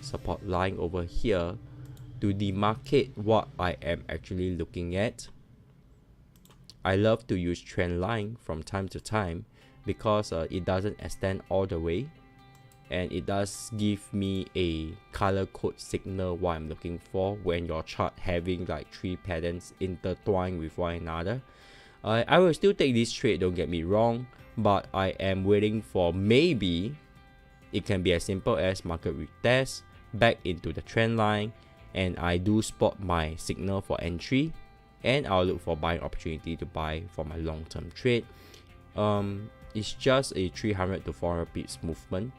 support line over here to demarcate what I am actually looking at. I love to use trend line from time to time because it doesn't extend all the way, and it does give me a color code signal what I'm looking for when your chart having like 3 patterns intertwined with one another. I will still take this trade, don't get me wrong, but I am waiting for maybe it can be as simple as market retest back into the trend line, and I do spot my signal for entry, and I'll look for buying opportunity to buy for my long-term trade. It's just a 300 to 400 pips movement,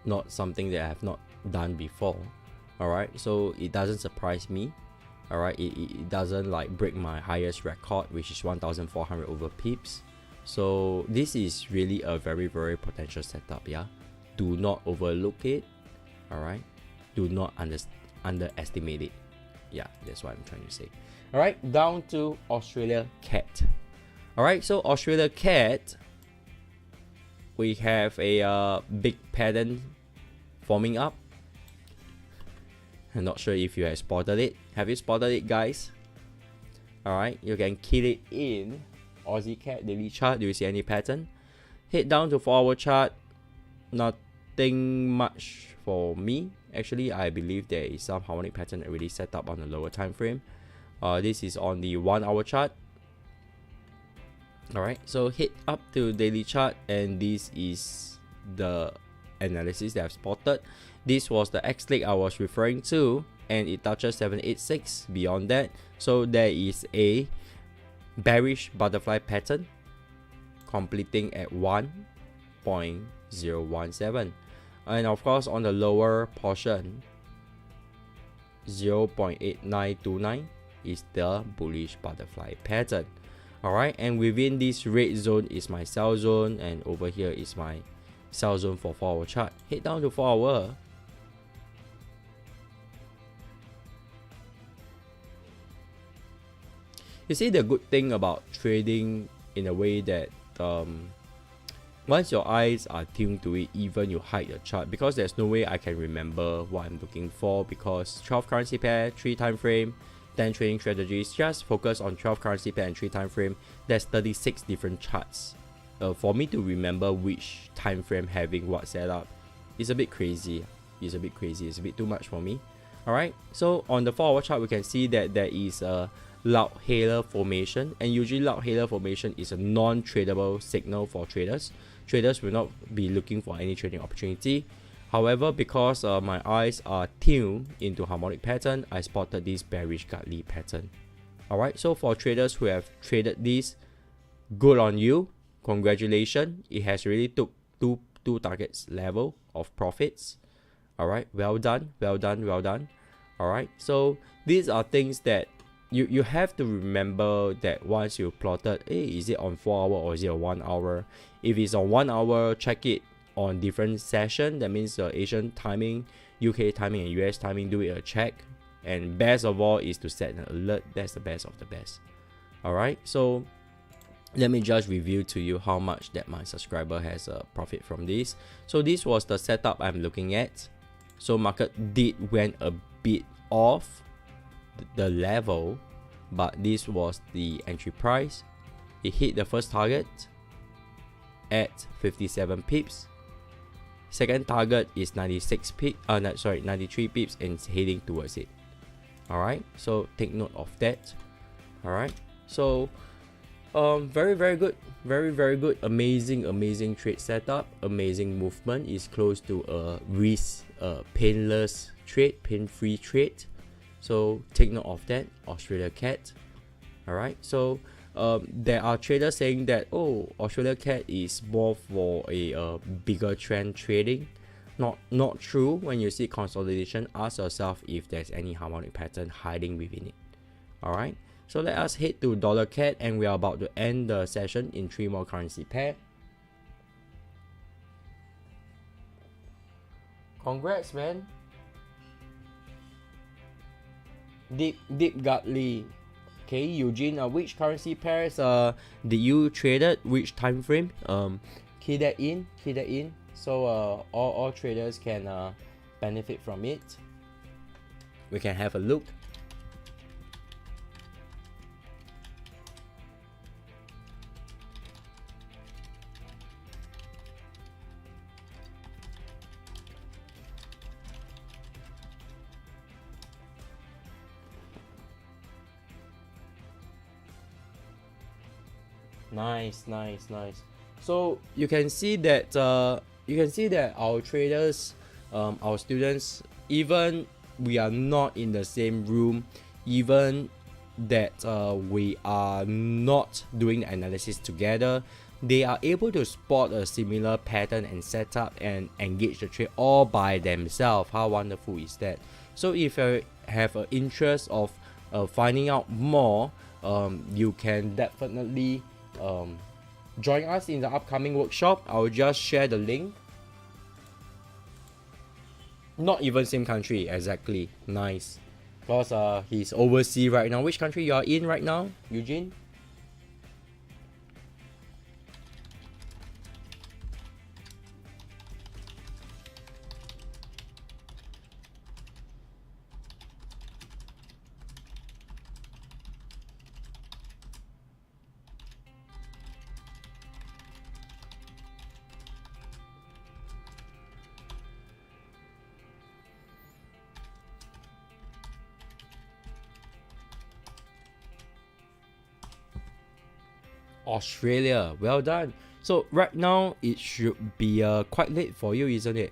not something that I have not done before. Alright, so it doesn't surprise me. Alright, it doesn't like break my highest record, which is 1400 over pips. So this is really a very potential setup. Yeah, do not overlook it. Alright, do not underestimate it. Yeah, that's what I'm trying to say. Alright, down to Australia CAD. Alright, so Australia CAD, we have a big pattern forming up. I'm not sure if you have spotted it. Have you spotted it, guys? Alright, you can key it in Aussie CAD daily chart. Do you see any pattern? Head down to 4-hour chart. Nothing much for me. Actually, I believe there is some harmonic pattern already set up on the lower time frame. This is on the 1-hour chart. Alright, so head up to daily chart, and this is the analysis that I've spotted. This was the X leg I was referring to, and it touches 786 beyond that. So there is a bearish butterfly pattern completing at 1.017, and of course on the lower portion 0.8929 is the bullish butterfly pattern. Alright, and within this red zone is my sell zone, and over here is my sell zone for 4-hour chart. Head down to 4-hour. You see, the good thing about trading in a way that once your eyes are tuned to it, even you hide the chart, because there's no way I can remember what I'm looking for, because 12 currency pair, 3 time frame, 10 trading strategies, just focus on 12 currency pair and 3 time frame. There's 36 different charts. For me to remember which time frame having what setup is a bit crazy. It's a bit too much for me. Alright, so on the 4-hour chart we can see that there is a loud hailer formation, and usually loud hailer formation is a non-tradable signal for traders. Traders will not be looking for any trading opportunity. However, because my eyes are tuned into harmonic pattern, I spotted this bearish godly pattern. Alright, so for traders who have traded this, good on you, congratulations. It has really took two targets level of profits. Alright, well done. Alright, so these are things that you have to remember, that once you plotted, hey, is it on 4 hour or is it on 1 hour? If it's on 1 hour, check it on different session. That means Asian timing, UK timing, and US timing. Do it a check, and best of all is to set an alert. That's the best of the best. Alright, so let me just review to you how much that my subscriber has profit from this. So this was the setup I'm looking at. So market did went a bit off the level, but this was the entry price. It hit the first target at 57 pips. Second target is 93 pips, and it's heading towards it. Alright, so take note of that. Alright, so very good, very good, amazing trade setup, amazing movement. Is close to a risk painless trade, pain-free trade. So take note of that, Australia CAD. Alright, so there are traders saying that, oh, Australia CAD is more for a bigger trend trading. Not true. When you see consolidation, ask yourself if there's any harmonic pattern hiding within it. Alright, so let us head to dollar CAD, and we are about to end the session in 3 more currency pair. Congrats, man. Deep godly. Okay, Eugene, which currency pairs did you traded? Which time frame? Key that in. So all traders can benefit from it. We can have a look. Nice, nice, nice. So you can see that our traders, our students, even we are not in the same room, even that we are not doing the analysis together, they are able to spot a similar pattern and setup and engage the trade all by themselves. How wonderful is that? So if you have an interest of finding out more, you can definitely join us in the upcoming workshop. I'll just share the link. Not even same country exactly. Nice. Because he's overseas right now. Which country you are in right now, Eugene? Australia. Well done. So right now it should be quite late for you, isn't it?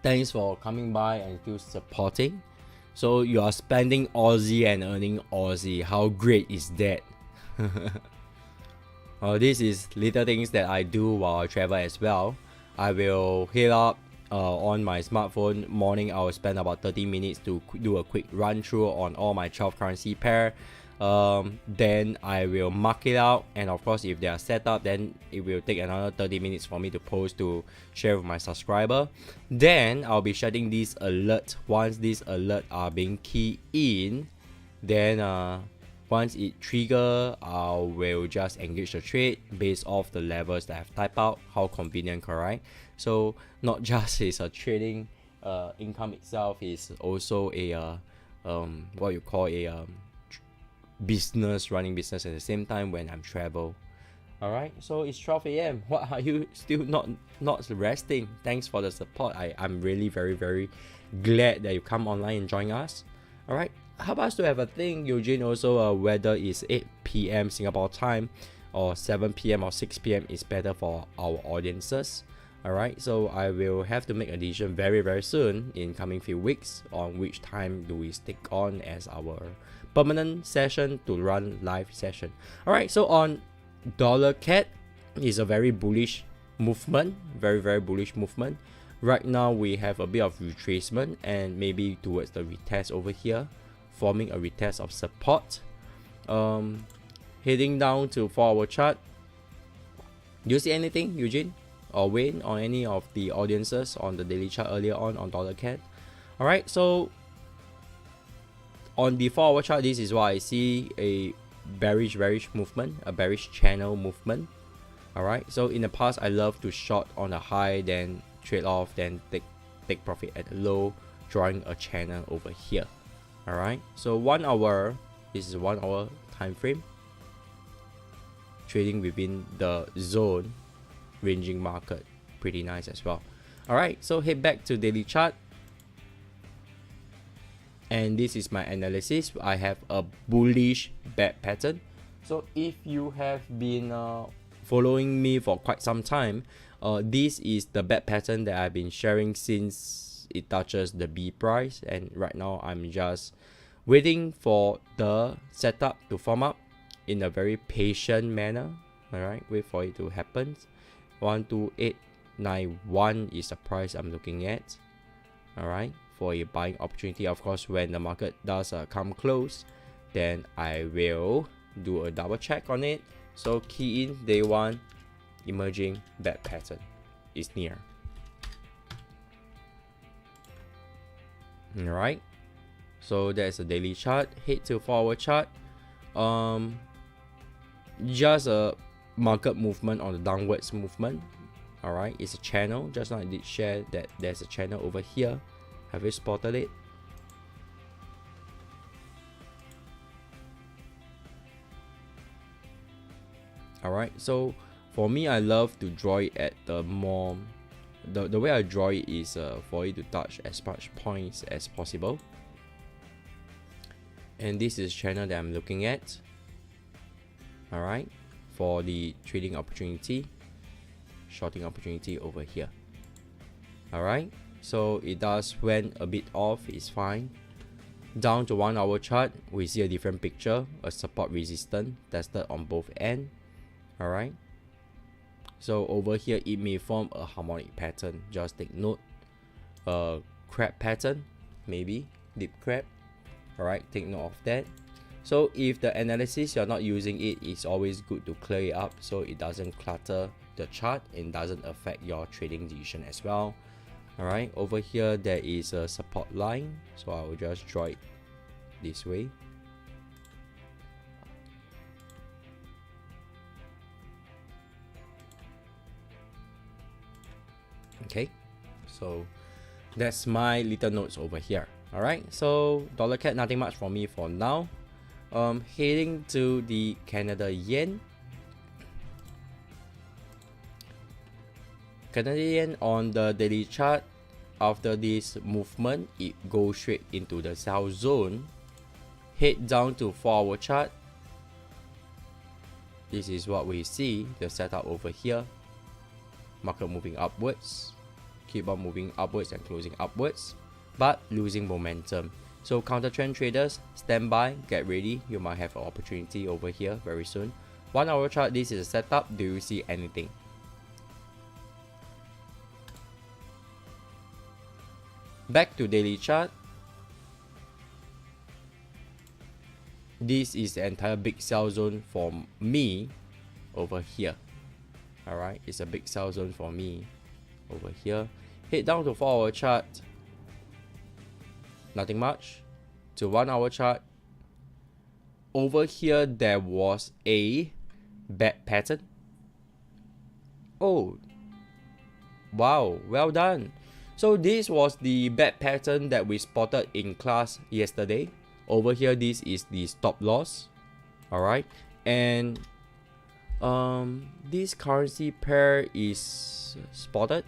Thanks for coming by and still supporting. So you are spending Aussie and earning Aussie. How great is that? This is little things that I do while I travel as well. I will hit up on my smartphone morning. I will spend about 30 minutes to do a quick run through on all my 12 currency pair. Then I will mark it out, and of course if they are set up, then it will take another 30 minutes for me to post to share with my subscriber. Then I'll be shedding these alerts. Once these alerts are being keyed in, then once it trigger, I will just engage the trade based off the levels that I've typed out. How convenient, correct? So not just is a trading income itself, is also a what you call a business, running business at the same time when I'm travel. All right, so it's 12 a.m. What are you still not resting? Thanks for the support. I'm really very glad that you come online and join us. All right, how about us to have a thing, Eugene? Also, whether it's 8 p.m. Singapore time or 7 p.m. or 6 p.m. is better for our audiences. All right, so I will have to make a decision very soon in coming few weeks on which time do we stick on as our permanent session to run live session. All right, so on dollar CAD is a very bullish movement, very bullish movement. Right now we have a bit of retracement and maybe towards the retest over here, forming a retest of support. Heading down to 4-hour chart. Do you see anything, Eugene or Wayne, or any of the audiences on the daily chart earlier on dollar CAD? All right, so on the 4-hour chart, this is what I see: a bearish movement, a bearish channel movement. All right, so in the past I love to short on a high, then trade off, then take profit at a low, drawing a channel over here. All right, so 1 hour, this is 1 hour time frame, trading within the zone, ranging market, pretty nice as well. All right, so head back to daily chart, and this is my analysis. I have a bullish bad pattern. So if you have been following me for quite some time, this is the bad pattern that I've been sharing since it touches the B price, and right now I'm just waiting for the setup to form up in a very patient manner. All right, wait for it to happen. 12891 is the price I'm looking at. All right, for a buying opportunity. Of course, when the market does come close, then I will do a double check on it. So key in day 1, emerging bad pattern is near. All right, so that's a daily chart. Head to 4-hour chart. Just a market movement on the downwards movement. All right, it's a channel. Just now I did share that there's a channel over here. Have you spotted it? All right, so for me, I love to draw it at the more the way I draw it is for it to touch as much points as possible. And this is channel that I'm looking at. Alright, for the trading opportunity, shorting opportunity over here. Alright, so it does went a bit off, it's fine. Down to 1 hour chart, we see a different picture, a support resistance tested on both ends. Alright, so over here it may form a harmonic pattern, just take note. A crab pattern, maybe deep crab. Alright, take note of that. So if the analysis you're not using it, it's always good to clear it up so it doesn't clutter the chart and doesn't affect your trading decision as well. Alright, over here there is a support line, so I will just draw it this way. Okay, so that's my little notes over here. Alright, so dollar CAD, nothing much for me for now. Heading to the Canada yen. Canadian yen on the daily chart, after this movement, it goes straight into the sell zone. Head down to 4-hour chart. This is what we see, the setup over here. Market moving upwards, keep on moving upwards and closing upwards, but losing momentum. So counter trend traders, stand by, get ready, you might have an opportunity over here very soon. 1 hour chart, this is a setup. Do you see anything? Back to daily chart. This is the entire big sell zone for me over here. Alright, it's a big sell zone for me over here. Head down to 4 hour chart. Nothing much. To 1 hour chart. Over here there was a bad pattern. Oh, wow, well done. So this was the bad pattern that we spotted in class yesterday. Over here, this is the stop loss. Alright, and this currency pair is spotted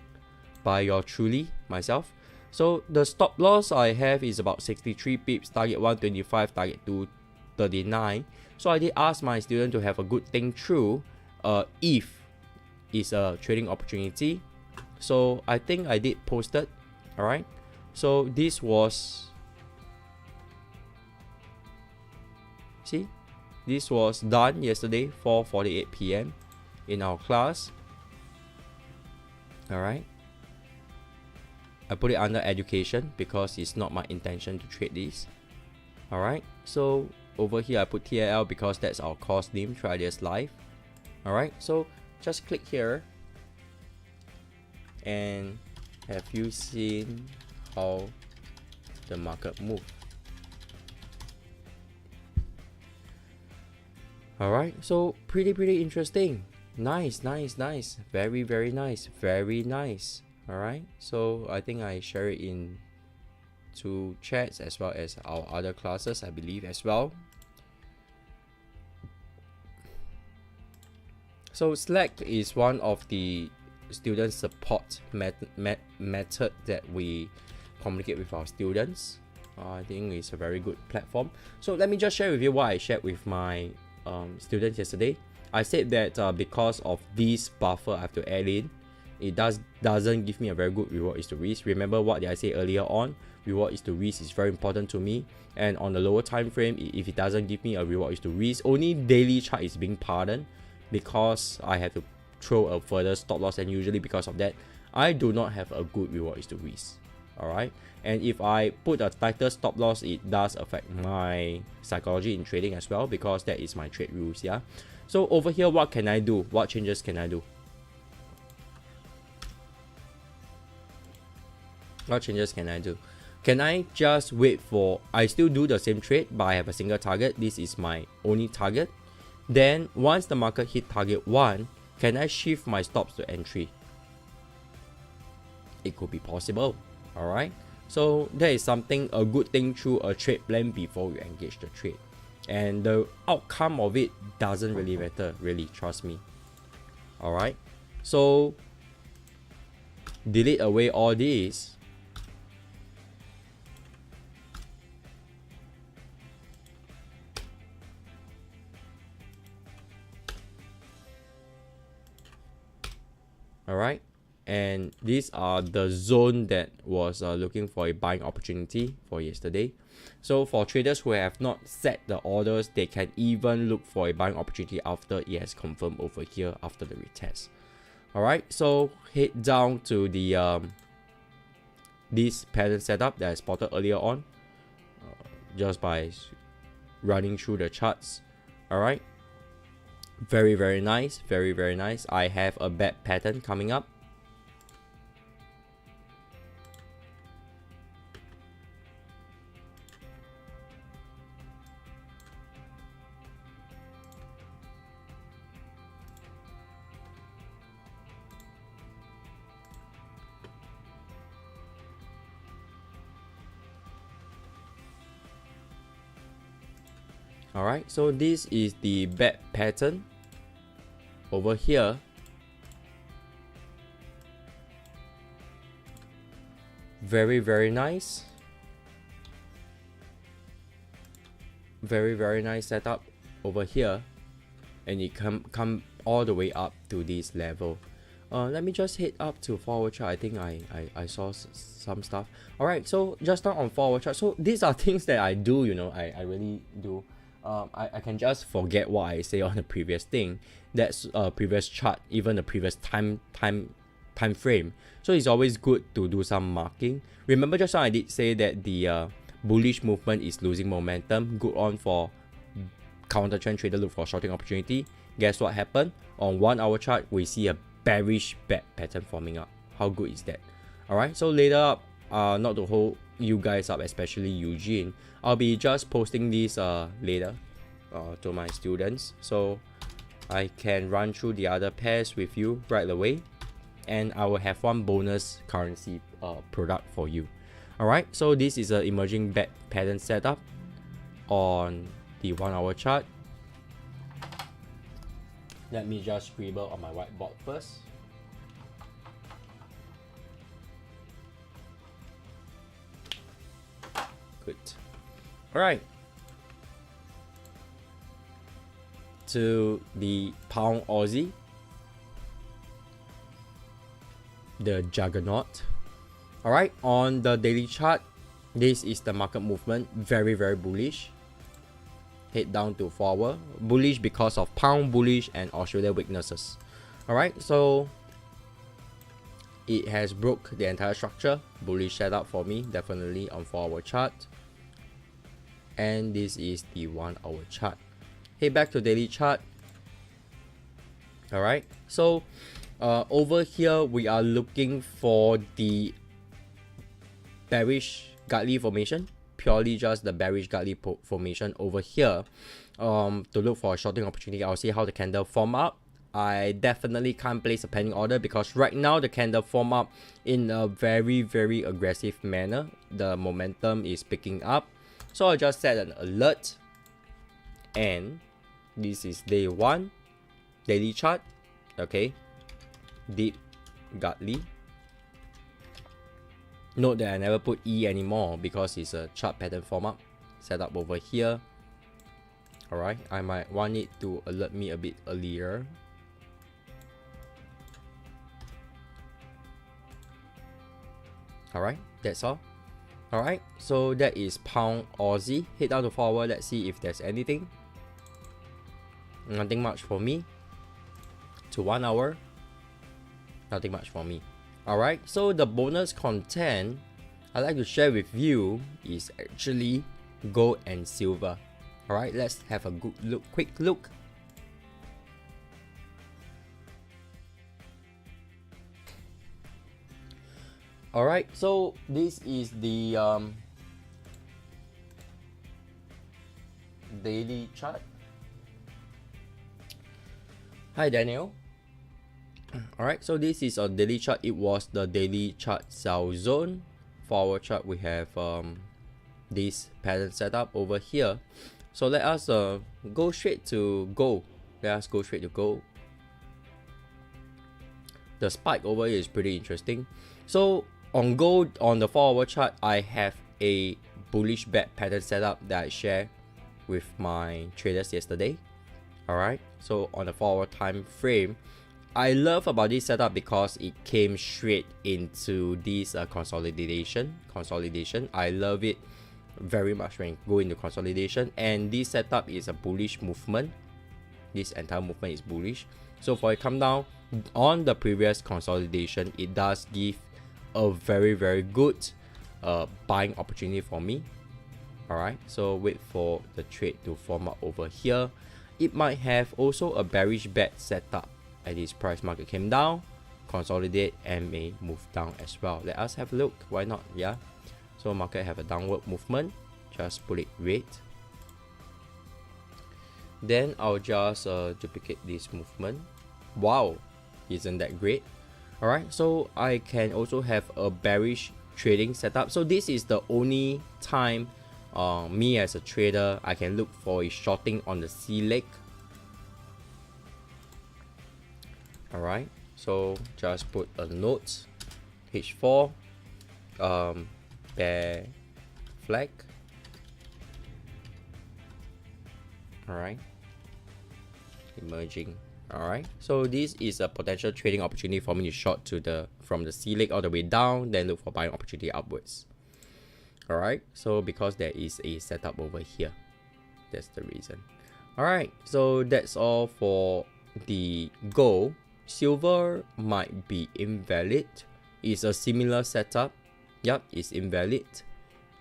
by your truly, myself. So the stop loss I have is about 63 pips, target 125, target 239. So I did ask my student to have a good think through if it's a trading opportunity. So I think I did post it. Alright, so this was, see, this was done yesterday, 4:48 PM in our class. Alright, I put it under education because it's not my intention to trade this. Alright, so over here I put TLL because that's our course name, Traders Live. Alright, so just click here. And have you seen how the market moved? Alright, so pretty interesting. Nice. Very nice. Very nice. Alright, so I think I share it in 2 chats as well as our other classes, I believe, as well. So Slack is one of the student support method that we communicate with our students. I think it's a very good platform. So let me just share with you what I shared with my students yesterday. I said that because of this buffer I have to add in, it doesn't give me a very good reward is to risk. Remember what did I say earlier on? Reward is to risk is very important to me, and on the lower time frame, if it doesn't give me a reward is to risk, only daily chart is being pardoned because I have to throw a further stop loss, and usually because of that I do not have a good reward is to risk. Alright, and if I put a tighter stop loss, it does affect my psychology in trading as well, because that is my trade rules. Yeah, so over here, what can I do? What changes can I do? What changes can I do? Can I just wait for, I still do the same trade but I have a single target, this is my only target. Then once the market hit target 1, can I shift my stops to entry? It could be possible. Alright, so that is something, a good thing through a trade plan before you engage the trade, and the outcome of it doesn't really matter, really, trust me. Alright, so delete away all these, all right, and these are the zone that was looking for a buying opportunity for yesterday. So for traders who have not set the orders, they can even look for a buying opportunity after it has confirmed over here after the retest. All right, so head down to the this pattern setup that I spotted earlier on, just by running through the charts. All right, very nice, very nice. I have a bad pattern coming up. Alright, so this is the bad pattern over here. Very nice. Very nice setup over here. And it come all the way up to this level. Let me just head up to forward chart. I think I saw some stuff. Alright, so just now on forward chart. So these are things that I do, you know, I really do. I can just forget what I say on the previous thing. That's previous chart, even the previous time frame. So it's always good to do some marking. Remember just now I did say that the bullish movement is losing momentum. Good on for counter trend trader look for shorting opportunity. Guess what happened? On 1 hour chart, we see a bearish bad pattern forming up. How good is that? Alright, so later up, not to hold you guys up, especially Eugene, I'll be just posting this later to my students, so I can run through the other pairs with you right away, and I will have one bonus currency product for you. Alright, so this is an emerging bad pattern setup on the 1 hour chart. Let me just scribble on my whiteboard first. Good. Alright. To the pound Aussie, the juggernaut. Alright, on the daily chart, this is the market movement. Very bullish. Head down to 4 hour. Bullish because of pound bullish and Australia weaknesses. Alright, so it has broke the entire structure. Bullish setup for me, definitely on 4 hour chart. And this is the 1 hour chart. Head back to daily chart. Alright, so over here we are looking for the bearish Gartley formation. Purely just the bearish Gartley formation over here. To look for a shorting opportunity. I'll see how the candle form up. I definitely can't place a pending order because right now the candle form up in a very aggressive manner. The momentum is picking up, so I'll just set an alert. And this is day 1 daily chart. Okay, deep Gartley. Note that I never put E anymore because it's a chart pattern form up set up over here. Alright, I might want it to alert me a bit earlier. Alright, that's all. Alright, so that is pound Aussie. Head down to 4 hour, let's see if there's anything. Nothing much for me. To 1 hour, nothing much for me. Alright, so the bonus content I'd like to share with you is actually gold and silver. Alright, let's have a good look, quick look. Alright, so this is the daily chart. Hi Daniel. Alright, so this is a daily chart. It was the daily chart sell zone. For our chart, we have this pattern setup over here. So let us go straight to gold. Let us go straight to gold. The spike over here is pretty interesting. So on gold, on the 4-hour chart, I have a bullish bet pattern setup that I shared with my traders yesterday. Alright, so on the 4-hour time frame, I love about this setup because it came straight into this consolidation. I love it very much when you go into consolidation, and this setup is a bullish movement. This entire movement is bullish. So for it come down on the previous consolidation, it does give a very good buying opportunity for me. Alright, so wait for the trade to form up over here. It might have also a bearish bet setup as this price market came down, consolidate, and may move down as well. Let us have a look. Why not? Yeah. So market have a downward movement. Just put it red. Then I'll just duplicate this movement. Wow, isn't that great? Alright, so I can also have a bearish trading setup. So this is the only time me as a trader, I can look for a shorting on the C leg. Alright, so just put a note, H4, bear flag. Alright, emerging. Alright, so this is a potential trading opportunity for me to short to from the C leg all the way down, then look for buying opportunity upwards. Alright, so because there is a setup over here, that's the reason. Alright, so that's all for the gold. Silver might be invalid. It's a similar setup. Yep, it's invalid.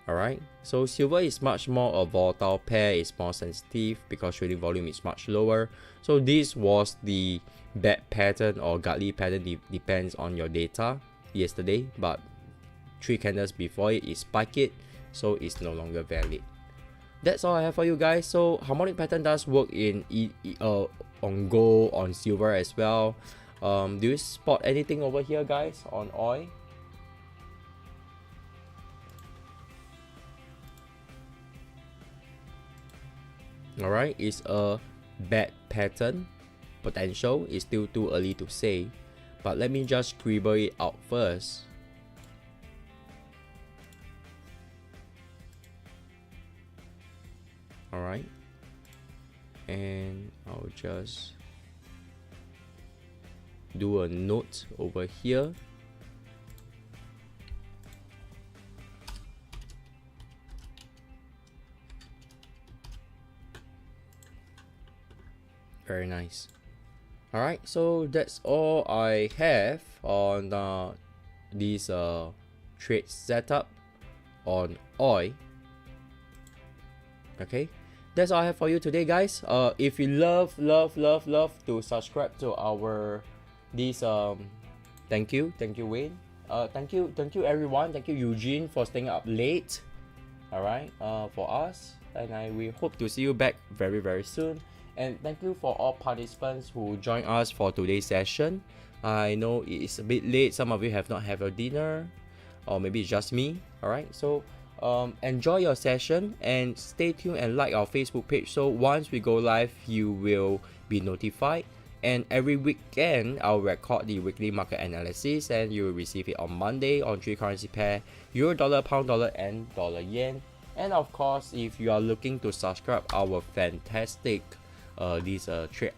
Alright, so silver is much more a volatile pair, it's more sensitive because trading volume is much lower. So this was the bad pattern or godly pattern, depends on your data yesterday, but 3 candles before it is spiked it, so it's no longer valid. That's all I have for you guys. So harmonic pattern does work in on gold, on silver as well. Do you spot anything over here, guys, on oil? Alright, it's a bad pattern. Potential is still too early to say, but let me just scribble it out first. Alright, and I'll just do a note over here. Very nice. Alright, so that's all I have on this trade setup on oil. Okay, that's all I have for you today, guys. If you love to subscribe to our thank you Wayne, thank you everyone, thank you Eugene for staying up late. Alright, for us, and we hope to see you back very soon. And thank you for all participants who joined us for today's session. I know it is a bit late, some of you have not had a dinner, or maybe it's just me. Alright, so enjoy your session and stay tuned and like our Facebook page, so once we go live you will be notified. And every weekend I'll record the weekly market analysis and you will receive it on Monday on 3 currency pair: Euro dollar, pound dollar, and dollar yen. And of course, if you are looking to subscribe our fantastic trading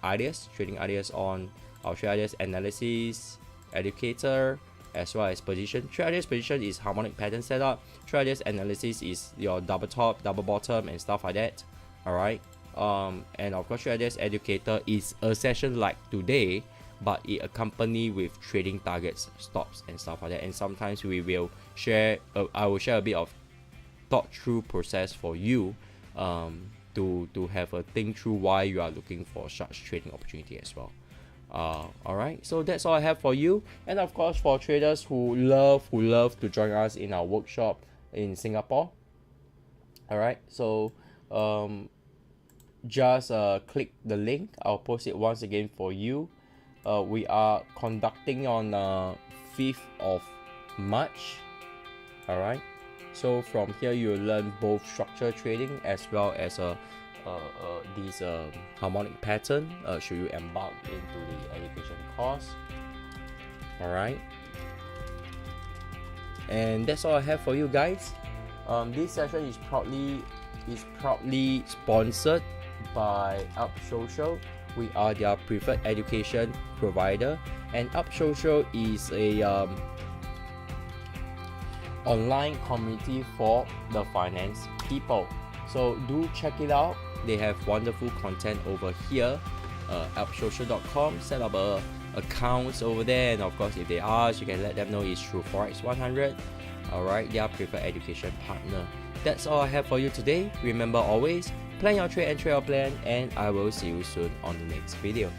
ideas on our trade ideas analysis educator, as well as position. Trade ideas position is harmonic pattern setup. Trade ideas analysis is your double top, double bottom, and stuff like that. Alright, and of course, trade ideas educator is a session like today, but it accompanied with trading targets, stops, and stuff like that. And sometimes we will share, I will share a bit of thought through process for you to have a think through why you are looking for such trading opportunity as well. Alright, so that's all I have for you. And of course, for traders who love to join us in our workshop in Singapore, alright, so just click the link. I'll post it once again for you. We are conducting on 5th of March. Alright, so from here you will learn both structure trading as well as this harmonic pattern should you embark into the education course. Alright, And that's all I have for you guys. This session is proudly sponsored by Up Social. We are their preferred education provider, and Up Social is a online community for the finance people. So do check it out. They have wonderful content over here. Upsocial.com. Set up accounts over there, and of course, if they ask, you can let them know it's through Forex 100. Alright, their preferred education partner. That's all I have for you today. Remember always, plan your trade and trade your plan, and I will see you soon on the next video.